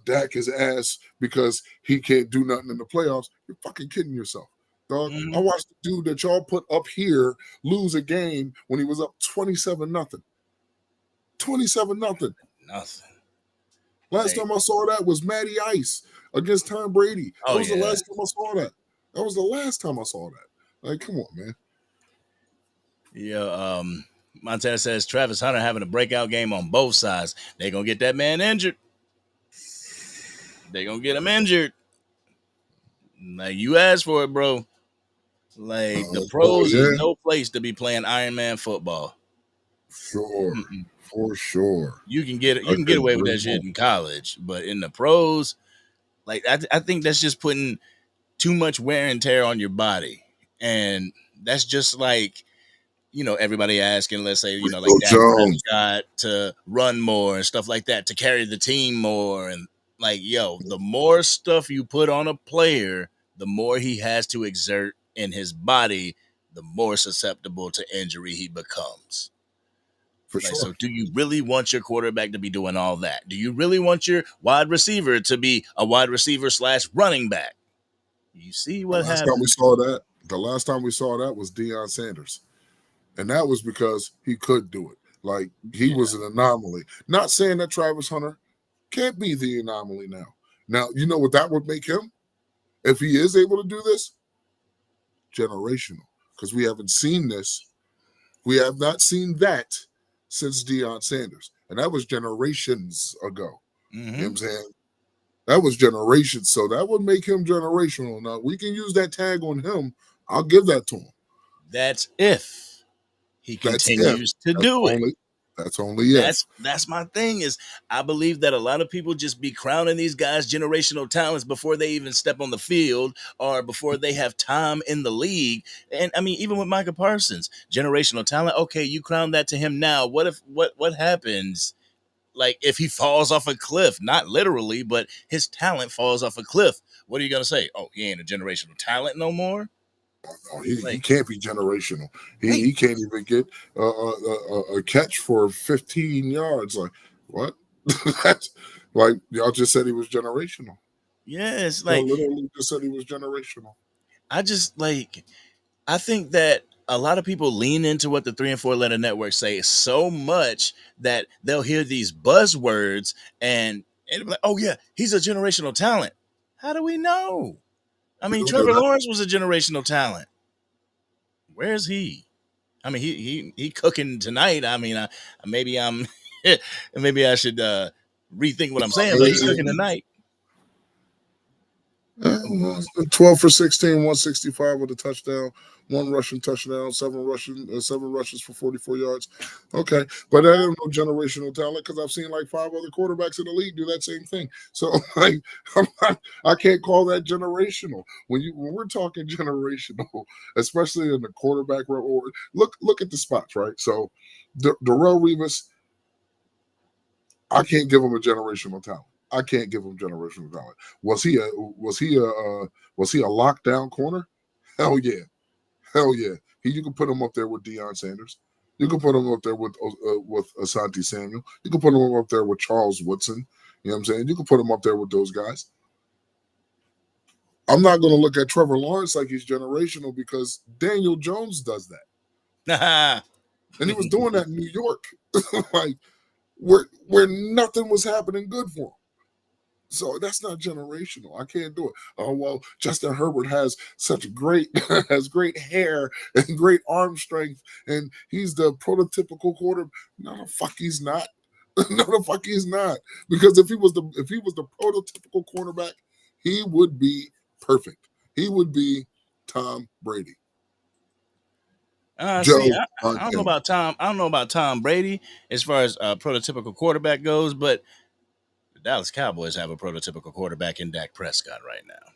Dak is ass because he can't do nothing in the playoffs, you're fucking kidding yourself. Dog. I watched the dude that y'all put up here lose a game when he was up 27-0. 27-0. Nothing. Last time I saw that was Matty Ice against Tom Brady. That was the last time I saw that. That was the last time I saw that. Like, come on, man. Yeah, Montana says Travis Hunter having a breakout game on both sides. They're going to get that man injured. They're going to get him injured. Like, you asked for it, bro. Like, the pros is no place to be playing Iron Man football. Sure. For sure. You can get away with that shit in college, but in the pros, like, I think that's just putting too much wear and tear on your body. And that's just like, you know, everybody asking, let's say, you know, like Dak Prescott to run more and stuff like that, to carry the team more. And like, yo, the more stuff you put on a player, the more he has to exert in his body, the more susceptible to injury he becomes. For like, sure. So do you really want your quarterback to be doing all that? Do you really want your wide receiver to be a wide receiver / running back? You see what happened? The last time we saw that was Deion Sanders. And that was because he could do it. Like, he was an anomaly. Not saying that Travis Hunter can't be the anomaly now. Now, you know what that would make him? If he is able to do this? Generational. Because we haven't seen this. We have not seen that since Deion Sanders. And that was generations ago. You know what I'm saying? That was generations. So that would make him generational. Now, we can use that tag on him. I'll give that to him. That's if he continues to do it. That's only if. That's my thing is I believe that a lot of people just be crowning these guys generational talents before they even step on the field or before they have time in the league. And I mean, even with Micah Parsons, generational talent. Okay, you crown that to him now. What happens? Like if he falls off a cliff, not literally, but his talent falls off a cliff. What are you going to say? Oh, he ain't a generational talent no more. Oh, he can't be generational. He can't even get a catch for 15 yards. Like, what? That's like y'all just said he was generational. Yes, like y'all literally just said he was generational. I think that a lot of people lean into what the 3 and 4 letter networks say so much that they'll hear these buzzwords and be like, oh yeah, he's a generational talent. How do we know? I mean, Trevor Lawrence was a generational talent. Where's he? I mean, he cooking tonight. I mean, maybe I should rethink what I'm saying, but he's cooking tonight. 12 for 16, 165 with a touchdown, 1 rushing touchdown, 7 rushes for 44 yards. Okay, but that ain't no generational talent because I've seen like 5 other quarterbacks in the league do that same thing. So like, I can't call that generational. When we're talking generational, especially in the quarterback role, look at the spots, right? So Darrelle Revis, I can't give him a generational talent. I can't give him generational talent. Was he a lockdown corner? Hell yeah. You can put him up there with Deion Sanders. You can put him up there with Asante Samuel. You can put him up there with Charles Woodson. You know what I'm saying? You can put him up there with those guys. I'm not going to look at Trevor Lawrence like he's generational because Daniel Jones does that. And he was doing that in New York. Like where nothing was happening good for him. So that's not generational. I can't do it. Oh well, Justin Herbert has great hair and great arm strength, and he's the prototypical quarterback. No, the fuck he's not. No, the fuck he's not. Because if he was the prototypical quarterback, he would be perfect. He would be Tom Brady. See, Joe I don't know Montana. about Tom. I don't know about Tom Brady as far as prototypical quarterback goes, but the Dallas Cowboys have a prototypical quarterback in Dak Prescott right now.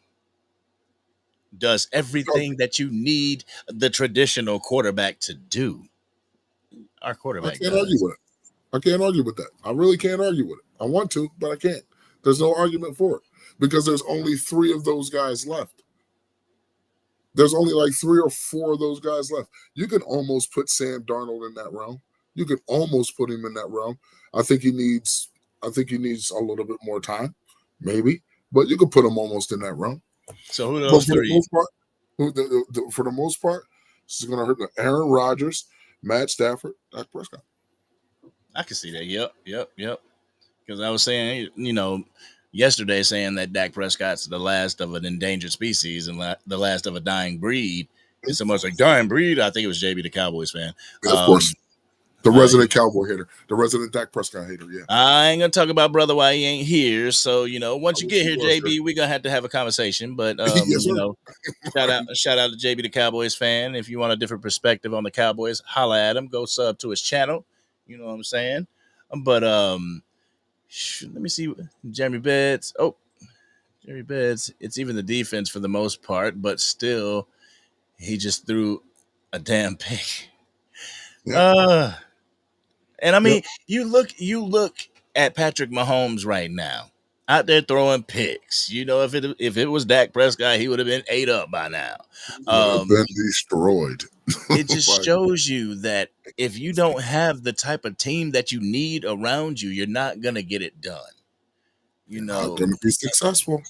Does everything that you need the traditional quarterback to do. Our I quarterback can't argue does. with it. I can't argue with that. I really can't argue with it. I want to, but I can't. There's no argument for it because there's only three of those guys left. There's only like three or four of those guys left. You can almost put Sam Darnold in that realm. You can almost put him in that realm. I think he needs. I think he needs a little bit more time, maybe, but you could put him almost in that realm. So who are But those for the three? most part, for the most part, this is going to hurt Aaron Rodgers, Matt Stafford, Dak Prescott. I can see that. Yep. Because I was saying, yesterday saying that Dak Prescott's the last of an endangered species and the last of a dying breed. And someone's like, dying breed? I think it was JB, the Cowboys fan. Yeah, of course, Um, the he resident was, Cowboy hater, the resident Dak Prescott hater. Yeah, I ain't gonna talk about brother why he ain't here. So I once you wish get he here, was here. JB, we're gonna have a conversation. But Yes, sir. shout out to JB, the Cowboys fan. If you want a different perspective on the Cowboys, holla at him. Go sub to his channel. You know what I'm saying? But let me see. Jeremy Betts. Oh, Jerry Betts, it's even the defense for the most part, but still, he just threw a damn pick. Yep, Uh, and I yep. mean, you look at Patrick Mahomes right now, out there throwing picks. If it was Dak Prescott, he would have been ate up by now. Would have Um, been destroyed. it just Like, shows you that if you don't have the type of team that you need around you, you're not gonna get it done. You you're not know, going to be successful.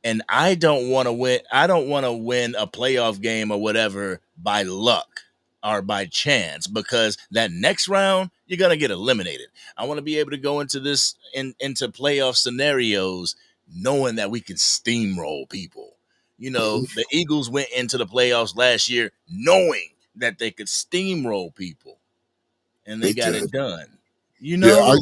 and I don't want to win. I don't want to win a playoff game or whatever by luck or by chance because that next round you're gonna get eliminated. I want to be able to go into into playoff scenarios knowing that we can steamroll people. Mhm. The Eagles went into the playoffs last year knowing that they could steamroll people, and they They got did. it done. Yeah,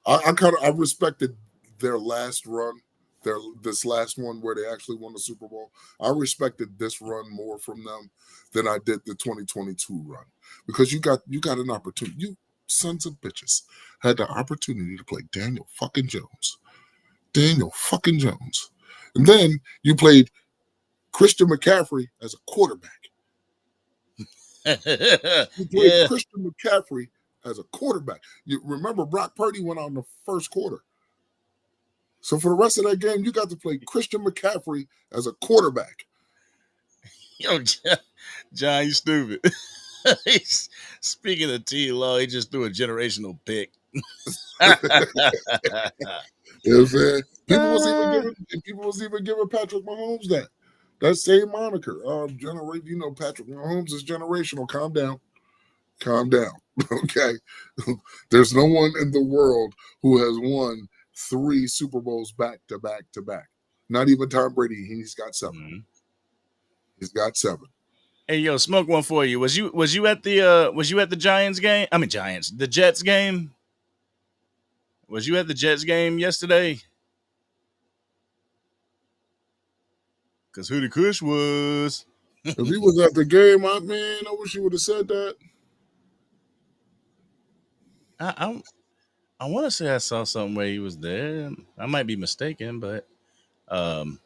I kind of I respected their last run, their this last one where they actually won the Super Bowl. I respected this run more from them than I did the 2022 run because you got an opportunity. You sons of bitches had the opportunity to play Daniel fucking Jones, and then you played Christian McCaffrey as a quarterback. You played Yeah. Christian McCaffrey as a quarterback. You remember Brock Purdy went out in the first quarter. So for the rest of that game, you got to play Christian McCaffrey as a quarterback. Yo, John, you stupid. Speaking of T Law, he just threw a generational pick. You know what I'm saying? Ah, People was even giving Patrick Mahomes that same moniker. Patrick Mahomes is generational. Calm down. Calm down. Okay. There's no one in the world who has won 3 Super Bowls back to back to back. Not even Tom Brady. He's got 7. mhm. He's got 7. Hey, yo, smoke one for you. Was you at the Giants game? I mean Giants, the Jets game. Was you at the Jets game yesterday? Cause who the Kush was. If he was at the game, I wish he would have said that. I I want to say I saw something where he was there. I might be mistaken, but um,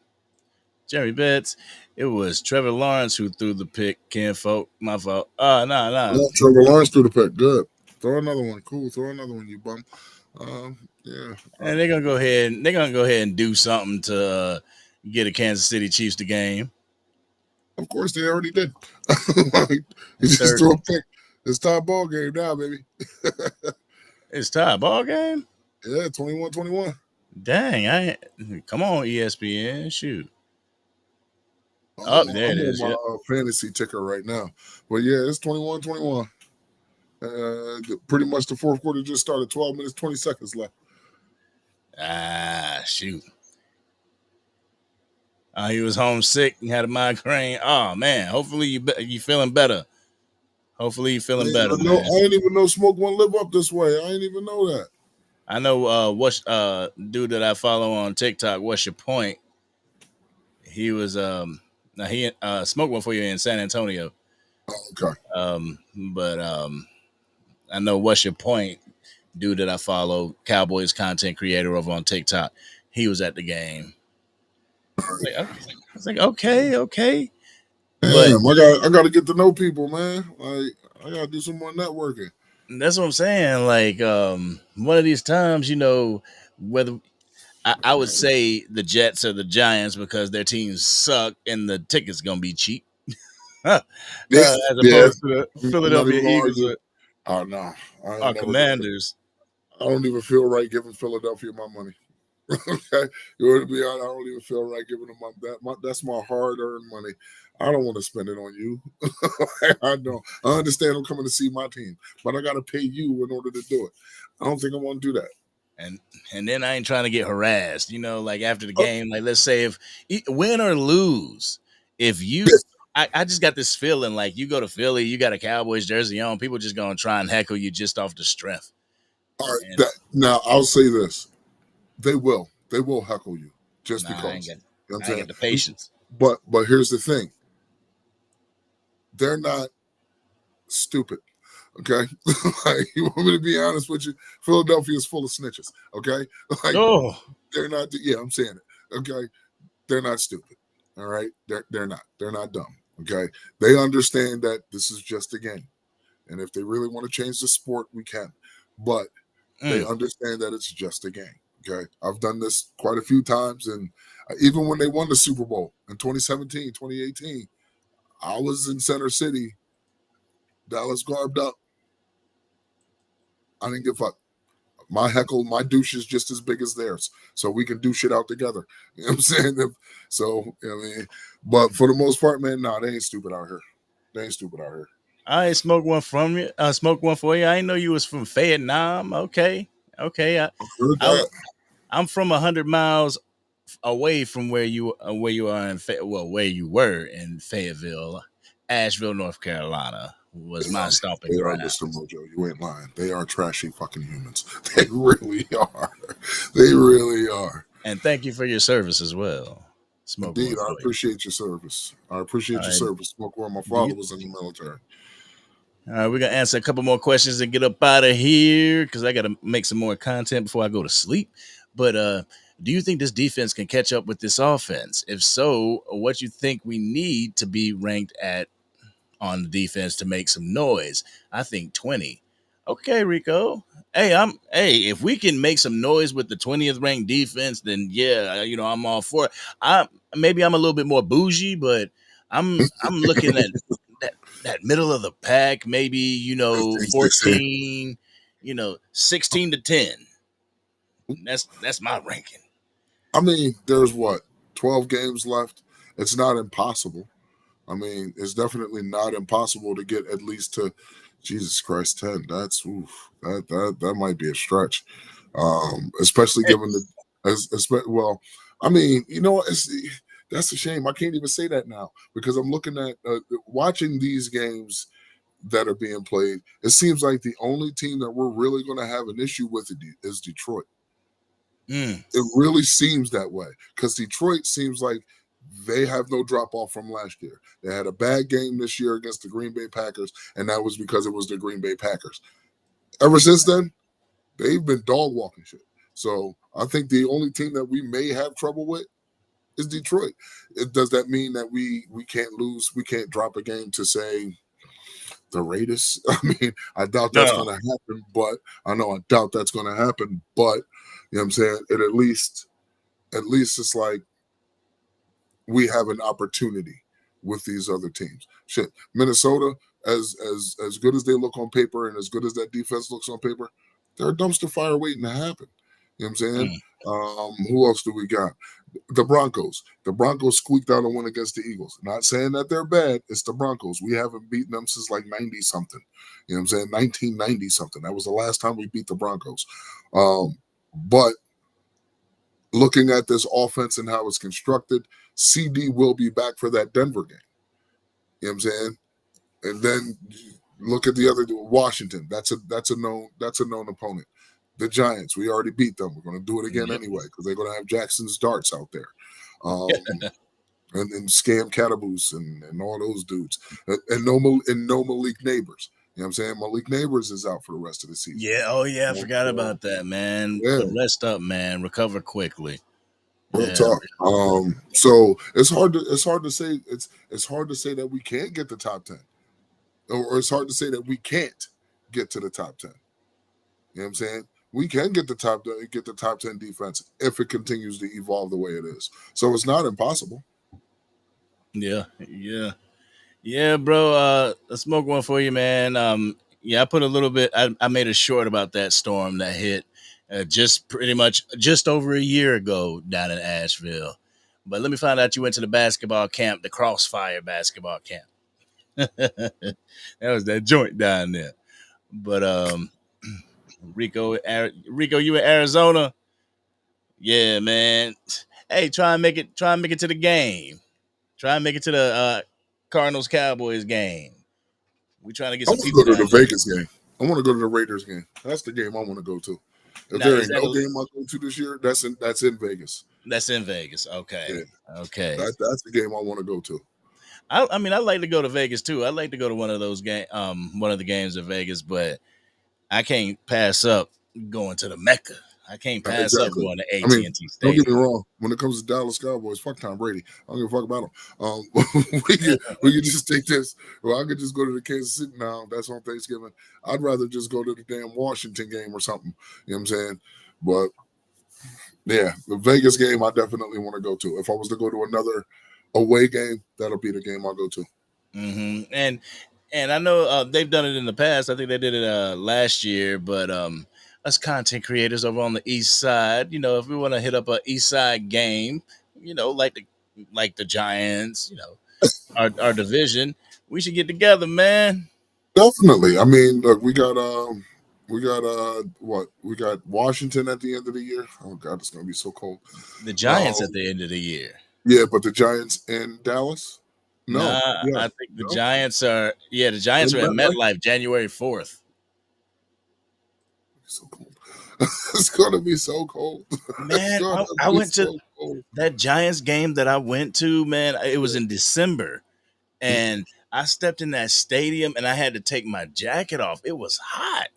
Jerry Betts. It was Trevor Lawrence who threw the pick. Ken Folk, my fault. Nah. Oh, Trevor Lawrence threw the pick. Good. Throw another one. Cool. Throw another one, you bum. Yeah. And they're gonna go ahead. They're gonna go ahead and do something to get a Kansas City Chiefs the game. Of course, they already did. Like, he It's just third. threw a pick. It's top ball game now, baby. It's tie ball game. Yeah, 21-21. Dang! Come on, ESPN. Shoot. I'm Oh, on there it is. my Yep. fantasy ticker right now. But yeah, it's 21-21. Pretty much the fourth quarter just started. 12 minutes, 20 seconds left. Shoot. He was homesick and had a migraine. Oh man. Hopefully you feeling better. Hopefully you feeling better, man. I didn't even know Smoke won't live up this way. I didn't even know that. I know what dude that I follow on TikTok. What's your point? He was now he Smoke one for you in San Antonio. Okay. But I know what's your point, dude that I follow, Cowboys content creator over on TikTok. He was at the game. I was like, okay, okay. But Damn, I got to get to know people, man. Like I got to do some more networking. that's what I'm saying. Like, one of these times, whether I would say the Jets or the Giants because their teams suck and the tickets gonna be cheap, Yeah, as yeah. opposed to the I'm not Philadelphia even gonna Eagles argue. Oh no, I ain't or never doing it. Commanders. I don't even feel right giving Philadelphia my money. Okay, you want to be honest? I don't even feel right giving them that's my hard-earned money. I don't want to spend it on you. I don't. I understand I'm coming to see my team, but I got to pay you in order to do it. I don't think I want to do that. and and then I ain't trying to get harassed. Like after the Oh, game, like let's say if win or lose, if yeah, I just got this feeling like you go to Philly, you got a Cowboys jersey on, people just gonna try and heckle you just off the strength. all right. And Now I'll say this: they will heckle you just nah, because. You know what I'm I ain't saying? got the patience. But here's the thing: they're not stupid. Okay, like you want me to be honest with you? Philadelphia is full of snitches. Okay, like Oh, they're not. Yeah, I'm saying it. Okay, they're not stupid. All right, they're not. They're not dumb. Okay, they understand that this is just a game, and if they really want to change the sport, we can. But they mm, understand that it's just a game. Okay, I've done this quite a few times, and even when they won the Super Bowl in 2017, 2018, I was in Center City, Dallas garbed up. I didn't give a fuck. My heckle, my douche is just as big as theirs, so we can do shit out together. You know what I'm saying? So, I mean, but for the most part, man, nah, they ain't stupid out here. They ain't stupid out here. I ain't smoke one from you. I smoked one for you. I didn't know you was from Vietnam. Okay, okay. Heard I that? I'm from 100 miles away from where you are where you were in Fayetteville, Asheville, North Carolina was They my are. stomping They are, ground. Mr. Mojo. You ain't lying. They are trashy fucking humans. They really are. They really are. And thank you for your service as well. Smoke one Indeed, I for you. appreciate your service. I All appreciate your right. service. Smoke where my Do father you was in the military. All right, we're gonna answer a couple more questions and get up out of here because I gotta make some more content before I go to sleep. But do you think this defense can catch up with this offense? If so, what you think we need to be ranked at on the defense to make some noise? I think 20. Okay, Rico. Hey, if we can make some noise with the 20th ranked defense, then yeah, I'm all for it. I Maybe I'm a little bit more bougie, but I'm looking at that that middle of the pack, maybe, 16. 14, 16 to 10. That's my ranking. I mean, there's what, 12 games left? It's not impossible. I mean, it's definitely not impossible to get at least to Jesus Christ 10. That's oof, that might be a stretch. Especially given the well, I mean, that's a shame. I can't even say that now because I'm looking at watching these games that are being played. It seems like the only team that we're really going to have an issue with is Detroit. Mm, It really seems that way because Detroit seems like they have no drop off from last year. They had a bad game this year against the Green Bay Packers, and that was because it was the Green Bay Packers. Ever since then, they've been dog walking shit. So I think the only team that we may have trouble with is Detroit. Does that mean that we can't lose? We can't drop a game to say the Raiders? I mean, I doubt that's no. going to happen. But I know I doubt that's going to happen. But you know what I'm saying? At least it's like we have an opportunity with these other teams. Shit, Minnesota, as good as they look on paper and as good as that defense looks on paper, they're a dumpster fire waiting to happen. You know what I'm saying? Mm, Who else do we got? The Broncos. The Broncos squeaked out a win against the Eagles. Not saying that they're bad. It's the Broncos. We haven't beaten them since like 90 something. You know what I'm saying? 1990 something. That was the last time we beat the Broncos. But looking at this offense and how it's constructed, CD will be back for that Denver game. You know what I'm saying? And then look at the other Washington. That's a known opponent. The Giants, we already beat them. We're going to do it again yep. anyway because they're going to have Jackson's darts out there. Um, and Scam Cataboose and all those dudes, and no Malik Neighbors. You know what I'm saying? Malik Neighbors is out for the rest of the season. Yeah. Oh yeah, I You know, forgot so, about that, man. yeah, Rest up, man. Recover quickly. real Yeah. talk. So it's hard to say it's hard to say that we can't get the top 10, or it's hard to say that we can't get to the top 10. You know what I'm saying? We can get the top 10 defense if it continues to evolve the way it is. So it's not impossible. Yeah. Yeah. Yeah, bro. A smoke one for you, man. Yeah, I put a little bit. I made a short about that storm that hit just pretty much just over a year ago down in Asheville. But let me find out you went to the basketball camp, the Crossfire basketball camp. That was that joint down there. But Rico, you in Arizona? Yeah, man. Hey, try and make it. Try and make it to the game. Try and make it to the Cardinals Cowboys game. We trying to get I some want to people go to down the there. Vegas game. I want to go to the Raiders game. That's the game I want to go to. If Now, there is ain't that no game I go to this year, that's in Vegas. that's in Vegas? Okay, Yeah, okay. that's the game I want to go to. I mean, I like to go to Vegas too. I like to go to one of those one of the games in Vegas, but I can't pass up going to the Mecca. I can't pass up Exactly. going to I mean, AT&T don't get me Stadium. wrong. When it comes to Dallas Cowboys, fuck Tom Brady. I don't give a fuck about him. We could just take this. Well, I could just go to the Kansas City now. That's on Thanksgiving. I'd rather just go to the damn Washington game or something. You know what I'm saying? But yeah, the Vegas game I definitely want to go to. If I was to go to another away game, that'll be the game I'll go to. And I know they've done it in the past. I think they did it last year, but us content creators over on the East Side, if we want to hit up a East Side game, like the Giants, our division, we should get together, man. Definitely. I mean, look, we got what? We got Washington at the end of the year. Oh God, it's gonna be so cold. The Giants at Um, the end of the year. yeah, but the Giants in Dallas? No. Nah, Yeah. I think No. the Giants In are at MetLife? MetLife January 4th. So cold. It's gonna be so cold. It's Man, gonna I be went to so cold. that Giants game that I went to, man. It was Yeah. in December, and I stepped in that stadium and I had to take my jacket off. It was hot.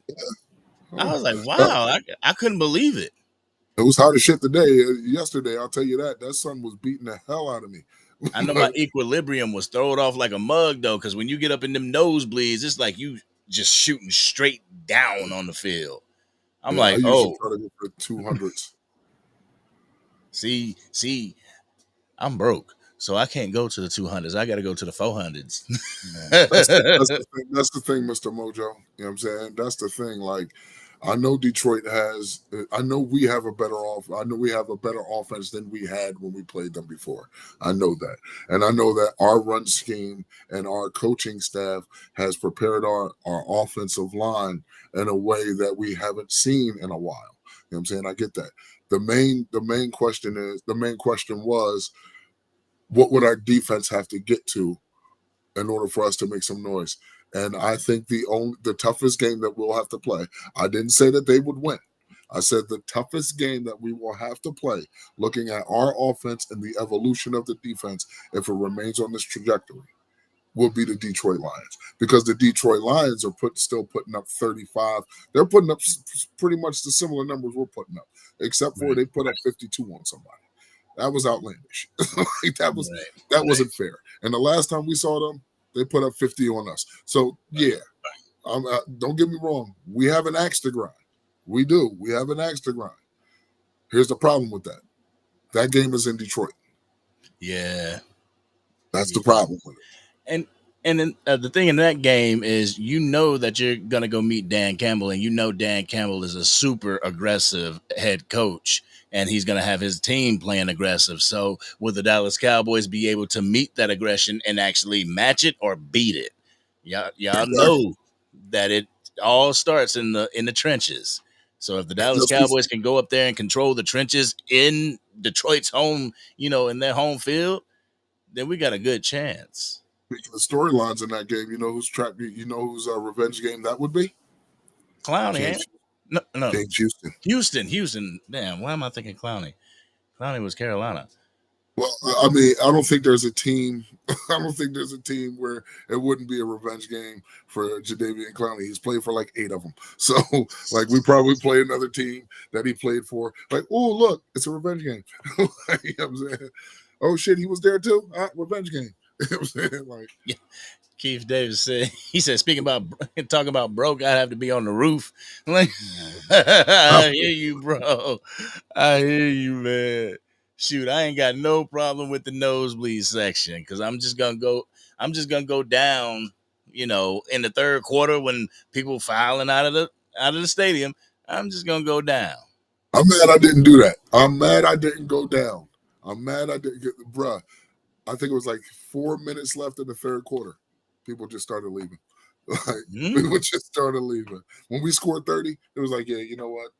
I Oh. was like, Uh, wow, I couldn't believe it. it was hot as shit today. Yesterday, I'll tell you that. That sun was beating the hell out of me. I know my equilibrium was thrown off like a mug though, because when you get up in them nosebleeds, it's like you just shooting straight down on the field. I'm Yeah, I like, usually oh, try to go for 200s. see, I'm broke, so I can't go to the 200s. I got to go to the 400s. That's the thing, Mr. Mojo. You know what I'm saying? That's the thing. Like, I know Detroit has. I know we have a better off. I know we have a better offense than we had when we played them before. I know that, and I know that our run scheme and our coaching staff has prepared our offensive line in a way that we haven't seen in a while. You know what I'm saying? I get that. The main question was, what would our defense have to get to in order for us to make some noise? And I think the toughest game that we'll have to play. I didn't say that they would win. I said the toughest game that we will have to play, looking at our offense and the evolution of the defense, if it remains on this trajectory, will be the Detroit Lions, because the Detroit Lions are still putting up 35. They're putting up pretty much the similar numbers we're putting up, except for Right, they put up 52 on somebody. That was outlandish. Like, right, that wasn't fair. And the last time we saw them, they put up 50 on us. So yeah, don't get me wrong. We have an axe to grind. We do. We have an axe to grind. Here's the problem with that. That game is in Detroit. yeah, That's the yeah. problem with it. and and then, the thing in that game is that you're gonna go meet Dan Campbell, and Dan Campbell is a super aggressive head coach, and he's gonna have his team playing aggressive. So will the Dallas Cowboys be able to meet that aggression and actually match it or beat it? Y'all Exactly. know that it all starts in the trenches. So if the And Dallas Cowboys can go up there and control the trenches in Detroit's home, in their home field, then we got a good chance. speaking of storylines in that game, you know who's track. You know whose revenge game that would be? Clowney, ain't James it? No, no. James Houston. Houston. Damn, why am I thinking Clowney? Clowney was Carolina. Well, I mean, I don't think there's a team. I don't think there's a team where it wouldn't be a revenge game for Jadeveon Clowney. He's played for like 8 of them. So, like, we probably play another team that he played for. Like, oh, look, it's a revenge game. You know what I'm saying? Oh, shit, he was there too? Revenge game. You know what I'm saying? Like, Keith Davis said, he said, speaking about talking about broke, I'd have to be on the roof. I'm like, I hear you, bro. I hear you, man. Shoot, I ain't got no problem with the nosebleed section because I'm just gonna go down, in the third quarter when people filing out of the stadium. I'm just gonna go down. I'm mad I didn't do that. I'm mad I didn't go down. I'm mad I didn't get, bruh. I think it was like 4 minutes left in the third quarter. People just started leaving. Like, people just started leaving. When we scored 30, it was like, yeah, you know what?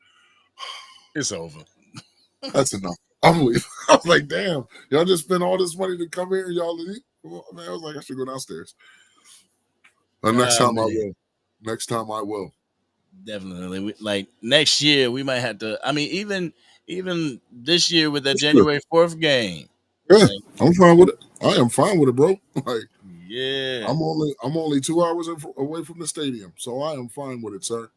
It's over. That's enough. I'm leaving. I was like, damn, y'all just spent all this money to come here and y'all leave. Well, man, I was like, I should go downstairs. Next time I will. Next time I will. Definitely. Like next year, we might have to. I mean, even this year with that Sure. January 4th game. Yeah, Like, I'm fine with it. I am fine with it, bro. Like, yeah, I'm only 2 hours away from the stadium, so I am fine with it, sir.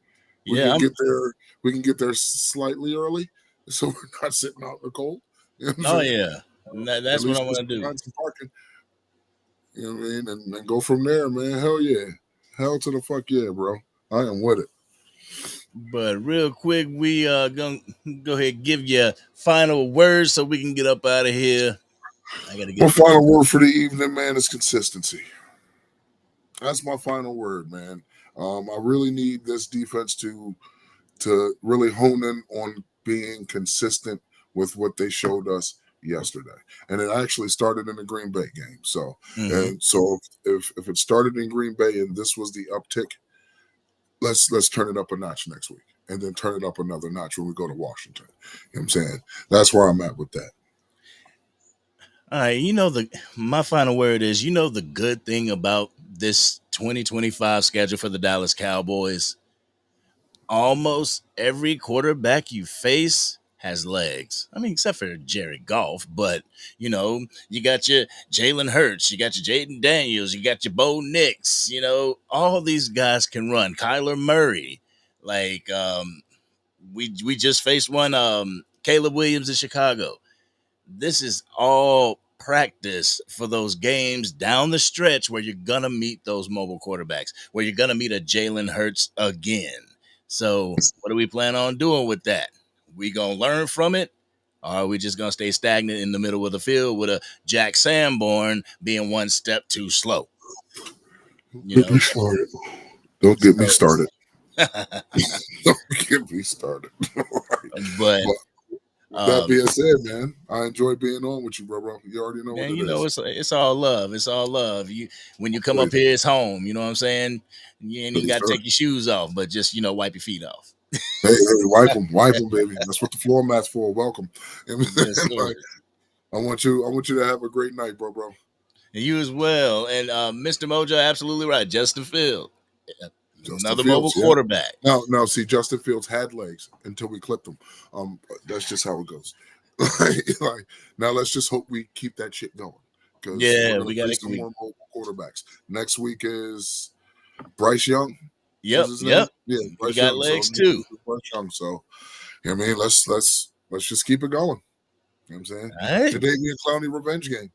We yeah. can get there. We can get there slightly early, so we're not sitting out in the cold. You know what I'm Oh saying? yeah. At That's what I least want just to do. find some parking. You know what I mean? And go from there, man. Hell yeah. Hell to the fuck yeah, bro. I am with it. But real quick, we gonna go ahead and give you final words so we can get up out of here. I gotta My get. final word for the evening, man, is consistency. That's my final word, man. I really need this defense to really hone in on being consistent with what they showed us yesterday. And it actually started in the Green Bay game. So and so if it started in Green Bay and this was the uptick, let's turn it up a notch next week. And then turn it up another notch when we go to Washington. You know what I'm saying? That's where I'm at with that. All right, my final word is the good thing about this 2025 schedule for the Dallas Cowboys. Almost every quarterback you face has legs. I mean, except for Jared Goff, but you got your Jalen Hurts, you got your Jaden Daniels, you got your Bo Nix, all these guys can run. Kyler Murray, like we just faced one, Caleb Williams in Chicago. This is all practice for those games down the stretch where you're gonna meet those mobile quarterbacks, where you're gonna meet a Jalen Hurts again. So, what do we plan on doing with that? We gonna learn from it, or are we just gonna stay stagnant in the middle of the field with a Jack Sanborn being one step too slow? Get me started. Don't get me So, started. Don't get me started. but But that being said, man, I enjoy being on with you, bro. You already know what man, it is. it's all love. It's all love. When you come up Please, here, it's home. You know what I'm saying? You ain't even please, got to sir. take your shoes off, but just wipe your feet off. Hey, wipe them, baby. That's what the floor mat's for. Welcome. Yes, sir. Like, I want you to have a great night, bro. And you as well. And Mr. Mojo, absolutely right. Justin Field, Justin another mobile Fields, yeah. quarterback. Now, see, Justin Fields had legs until we clipped him. That's just how it goes. like, now let's just hope we keep that shit going because Yeah, we're gonna we got play it. some more mobile quarterbacks. Next week is Bryce Young. Yep, Is his name? yep. Yeah, He Bryce got Young. So legs too. Bryce Young. So I mean, let's just keep it going. You know what I'm saying? All right. Jadeveon Clowney revenge game.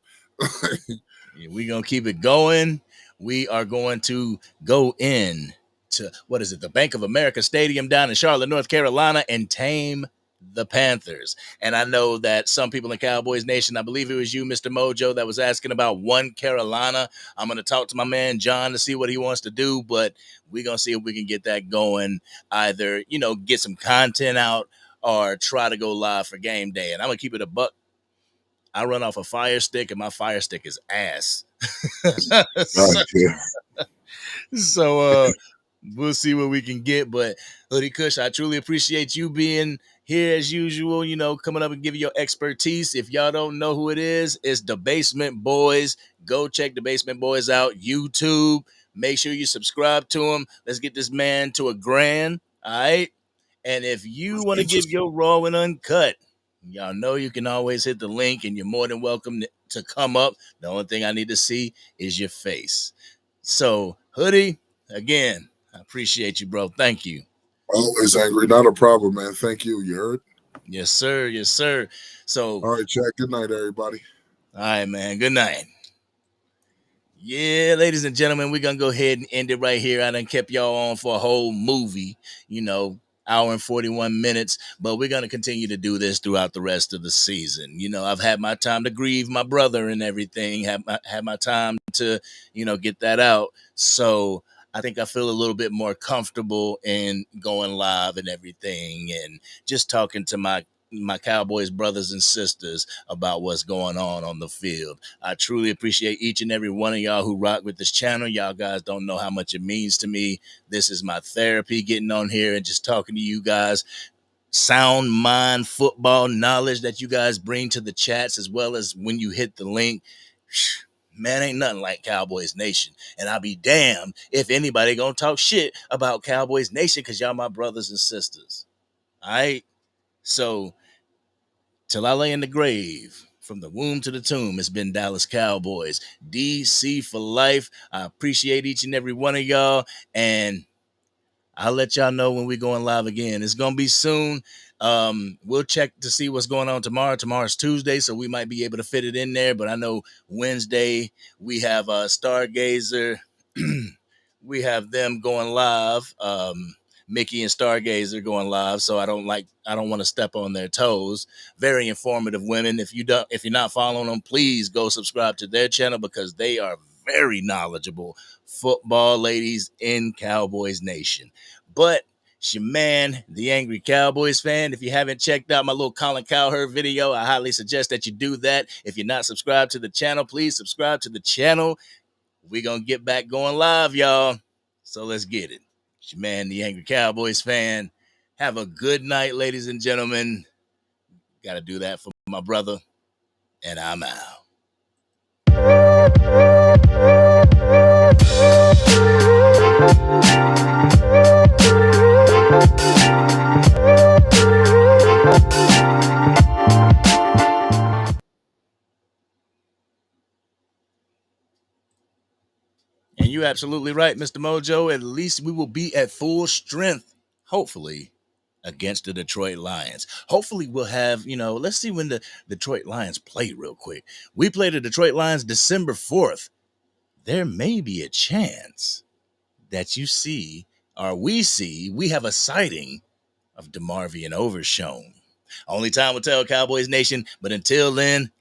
Yeah, we're gonna keep it going. We are going to go in to what is it, the Bank of America Stadium down in Charlotte, North Carolina, and tame the Panthers. And I know that some people in Cowboys Nation, I believe it was you, Mr. Mojo, that was asking about one Carolina. I'm gonna talk to my man John to see what he wants to do, but we're gonna see if we can get that going. Either get some content out or try to go live for game day. And I'm gonna keep it a buck. I run off a Fire Stick, and my Fire Stick is ass. Right, so, yeah. so we'll see what we can get. But Hoodie Kush, I truly appreciate you being here as usual. Coming up and giving your expertise. If y'all don't know who it is, it's the Basement Boys. Go check the Basement Boys out. YouTube. Make sure you subscribe to them. Let's get this man to $1,000. All right. And if you want to give your raw and uncut Y'all know you can always hit the link, and you're more than welcome to come up. The only thing I need to see is your face. So, Hoodie, again, I appreciate you, bro. Thank you. Always angry. Not a problem, man. Thank you. You heard? Yes, sir. Yes, sir. So, All right, chat. Good night, everybody. all right, man. Good night. Yeah, ladies and gentlemen, we're gonna go ahead and end it right here. I done kept y'all on for a whole movie, hour and 41 minutes, but we're gonna continue to do this throughout the rest of the season. I've had my time to grieve my brother and everything, had my time to, get that out. So I think I feel a little bit more comfortable in going live and everything and just talking to my Cowboys brothers and sisters about what's going on the field. I truly appreciate each and every one of y'all who rock with this channel. Y'all guys don't know how much it means to me. This is my therapy, getting on here and just talking to you guys. Sound mind football knowledge that you guys bring to the chats, as well as when you hit the link. Man, ain't nothing like Cowboys Nation. And I'll be damned if anybody gonna talk shit about Cowboys Nation, because y'all my brothers and sisters. All right? So, till I lay in the grave, from the womb to the tomb, it's been Dallas Cowboys. DC for life. I appreciate each and every one of y'all. And I'll let y'all know when we're going live again. It's going to be soon. We'll check to see what's going on tomorrow. Tomorrow's Tuesday, so we might be able to fit it in there. But I know Wednesday we have Stargazer. We have them going live. Mickey and Stargazer going live. So I don't want to step on their toes. Very informative women. If you're not following them, please go subscribe to their channel, because they are very knowledgeable football ladies in Cowboys Nation. But it's your man, the Angry Cowboys fan. If you haven't checked out my little Colin Cowherd video, I highly suggest that you do that. If you're not subscribed to the channel, please subscribe to the channel. We're going to get back going live, y'all. So let's get it. It's your man, the Angry Cowboys fan. Have a good night, ladies and gentlemen. Got to do that for my brother. And I'm out. And you're absolutely right, Mr. Mojo. At least we will be at full strength, hopefully, against the Detroit Lions. Hopefully we'll have, let's see when the Detroit Lions play real quick. We play the Detroit Lions December 4th. There may be a chance that we have a sighting of DeMarvion Overshown. Only time will tell, Cowboys Nation. But until then,